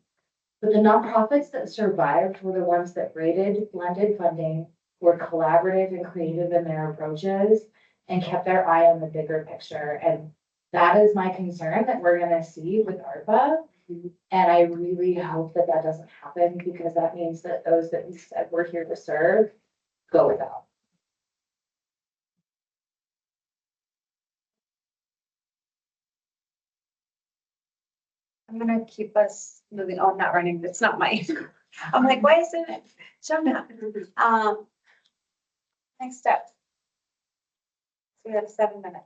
But the nonprofits that survived were the ones that rated blended funding, were collaborative and creative in their approaches, and kept their eye on the bigger picture. And that is my concern that we're gonna see with ARPA. And I really hope that that doesn't happen, because that means that those that we said we're here to serve go without. I'm gonna keep us moving on, not running, it's not my, I'm like, why isn't it showing up? Next step. So we have 7 minutes.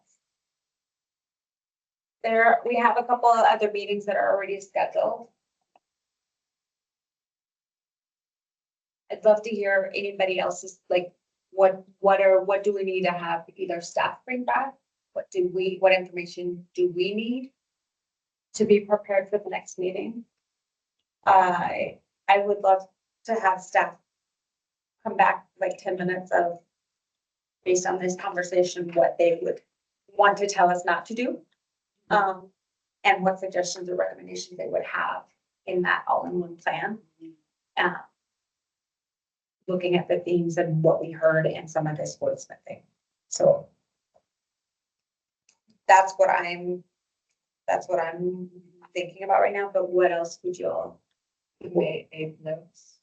We have a couple of other meetings that are already scheduled. I'd love to hear anybody else's, like, what do we need to have either staff bring back? What information do we need to be prepared for the next meeting? I would love to have staff come back like 10 minutes of, based on this conversation, what they would want to tell us not to do. And what suggestions or recommendations they would have in that all-in-one plan. Looking at the themes and what we heard and some of this wordsmithing. So that's what I'm thinking about right now, but what else would you all? Notes.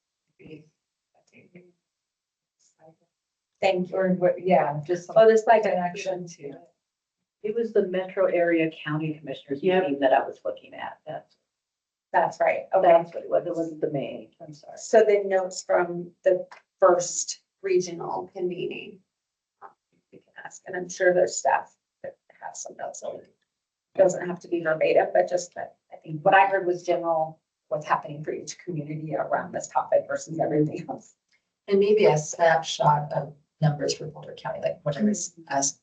Thank you. Or what, yeah, just. Oh, this like Connection to. It was the Metro Area County Commissioners meeting that I was looking at. That's right. Okay. That's what it was. It wasn't the May. I'm sorry. So the notes from the first regional convening. We can ask, and I'm sure there's staff that have some notes. So it doesn't have to be verbatim, but just that I think what I heard was general, what's happening for each community around this topic versus everything else. And maybe a snapshot of numbers for Boulder County, like what I was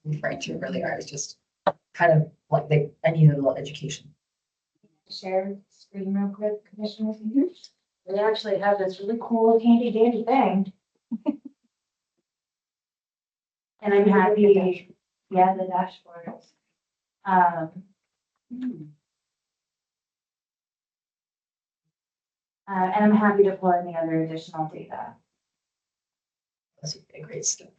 referring to earlier. I was just kind of like I need a little education. Share screen real quick, Commissioner. We actually have this really cool handy dandy thing And I'm happy, yeah, the dashboards. And I'm happy to pull any other additional data. That's a great step.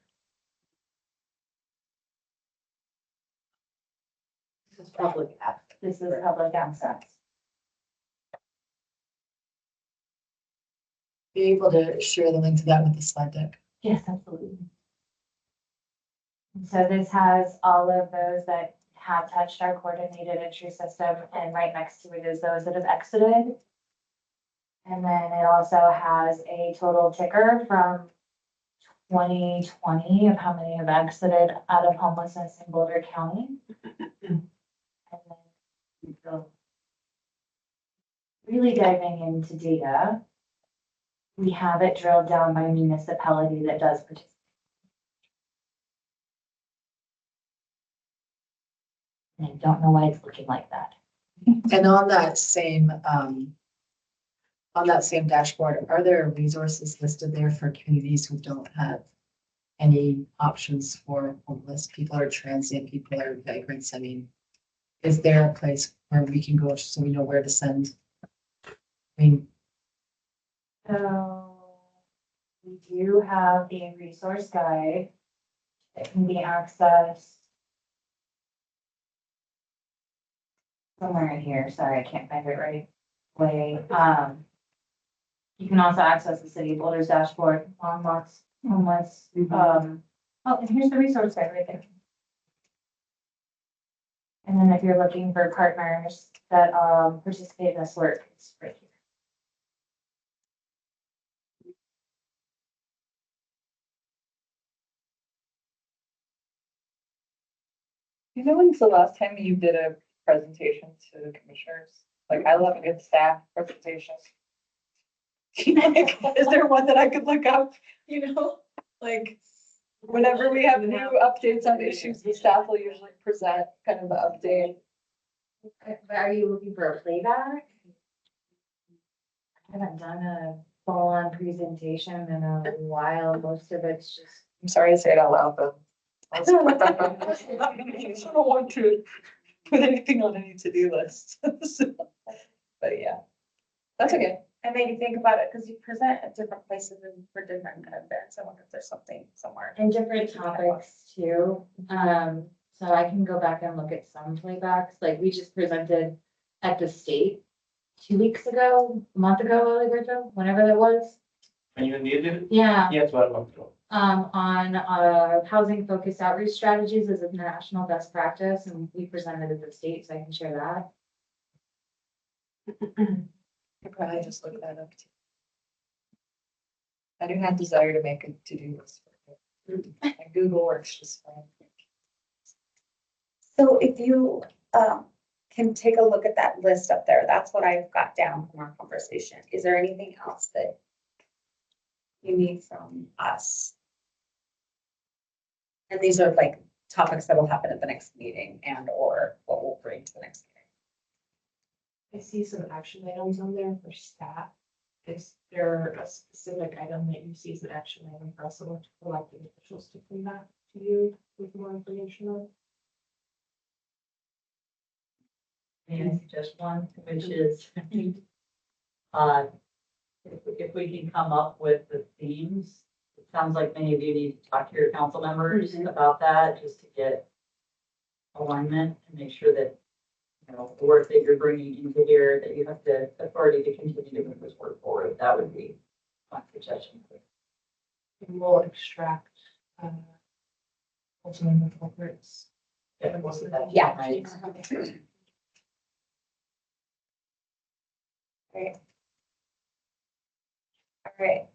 This is public access. Be able to share the link to that with the slide deck. Yes, absolutely. So this has all of those that have touched our coordinated entry system, and right next to it is those that have exited. And then it also has a total ticker from 2020 of how many have exited out of homelessness in Boulder County. And then we go really diving into data. We have it drilled down by municipality that does participate. And I don't know why it's looking like that. And on that same dashboard, are there resources listed there for communities who don't have any options for homeless people or transient people or vagrants? I mean, is there a place where we can go so we know where to send? I mean, So we do have a resource guide that can be accessed somewhere in here. Sorry, I can't find it right away. You can also access the City of Boulder's dashboard, homeless. Oh, and here's the resource guide right there. And then if you're looking for partners that participate in this work, it's right here. You know, when's the last time you did a presentation to the commissioners? Like, I love a good staff presentation. Like, is there one that I could look up, you know? Like, whenever we have new updates on issues, the staff will usually present kind of the update. But are you looking for a playback? I haven't done a full-on presentation in a while. Most of it's just. I'm sorry to say it out loud, but. I don't want to put anything on any to-do list. So, but yeah, that's okay. And maybe think about it, because you present at different places and for different events. I wonder if there's something somewhere. And different topics too. So I can go back and look at some playbacks, like we just presented at the state 2 weeks ago, a month ago, Alberto, whenever that was. When you needed it? Yeah, Yeah, it's about a month ago. on housing focused outreach strategies as a national best practice, and we presented at the state, so I can share that. I'd probably just look that up too. I do have desire to make a to-do list. And Google works just fine. So if you can take a look at that list up there, that's what I've got down from our conversation. Is there anything else that you need from us? And these are like topics that will happen at the next meeting and or what we'll bring to the next meeting. I see some action items on there for staff. Is there a specific item that you see as an action item for us to elected officials to bring back to you with more information on? May I suggest one, which is, if we can come up with the themes, it sounds like many of you need to talk to your council members about that, just to get alignment and make sure that, you know, the work that you're bringing into here, that you have the authority to continue to move this work forward. That would be my suggestion. And we'll extract, ultimately corporates. Yeah, most of that. Yeah. Right. Great. All right.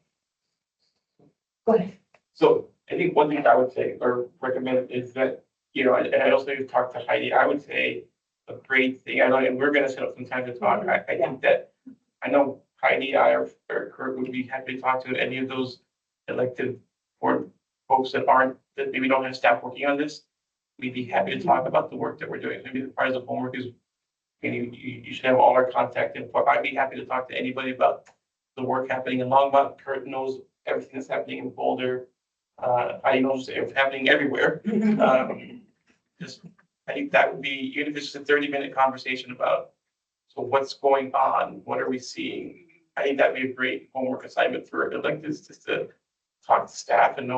Go ahead. So I think one thing I would say or recommend is that, you know, and I also talked to Heidi, I would say a great thing, I know, and we're gonna set up some time to talk. I think that, I know Heidi, I or Kurt would be happy to talk to any of those elected board folks that maybe don't have staff working on this. We'd be happy to talk about the work that we're doing. Maybe the part of the homework is, you should have all our contact info. I'd be happy to talk to anybody about the work happening in Longmont. Kurt knows everything that's happening in Boulder. I know it's happening everywhere. Just, I think that would be, even if it's just a 30-minute conversation about, so what's going on, what are we seeing? I think that'd be a great homework assignment for electeds, just to talk to staff and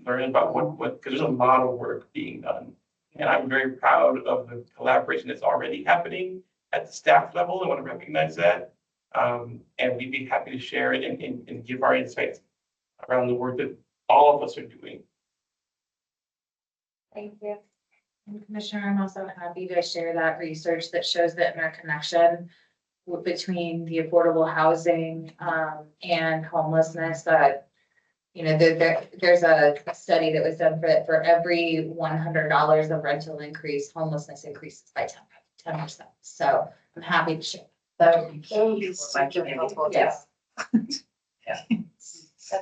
learn about what, because there's a lot of work being done. And I'm very proud of the collaboration that's already happening at the staff level. I want to recognize that. And we'd be happy to share it and give our insights around the work that all of us are doing. Thank you. And Commissioner, I'm also happy to share that research that shows the interconnection between the affordable housing and homelessness, that, you know, there's a study that was done for every $100 of rental increase, homelessness increases by 10%. So I'm happy to share. That would be That would be key for my super community. helpful. Yes.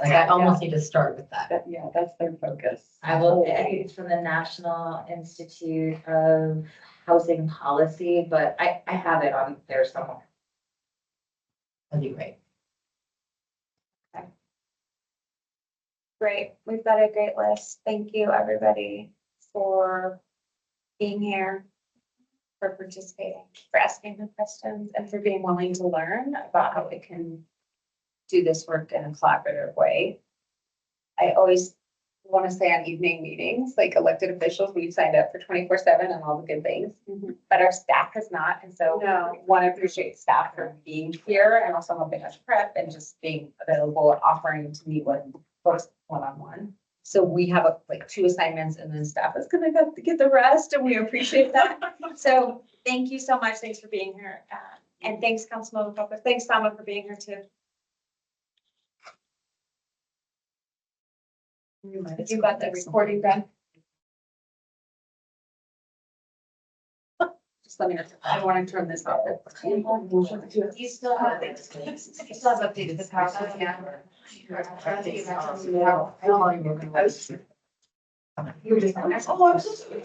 Like I almost need to start with that. Yeah, that's their focus. I will, it's from the National Institute of Housing Policy, but I have it on there somewhere. That'd be great. Great, we've got a great list. Thank you, everybody, for being here, for participating, for asking the questions, and for being willing to learn about how we can do this work in a collaborative way. I always want to say on evening meetings, like elected officials, we've signed up for 24/7 and all the good things, but our staff has not. And so want to appreciate staff for being here and also helping us prep and just being available, offering to meet with folks one-on-one. So we have like 2 assignments and then staff is gonna go get the rest and we appreciate that. So thank you so much. Thanks for being here. And thanks, Councilmember Popper. Thanks, Sama, for being here too. You got the recording done? Just let me know. I don't want to turn this off. You still have it. You still have updated the PowerPoint. How long are you gonna- You were just. Oh, I'm so sorry.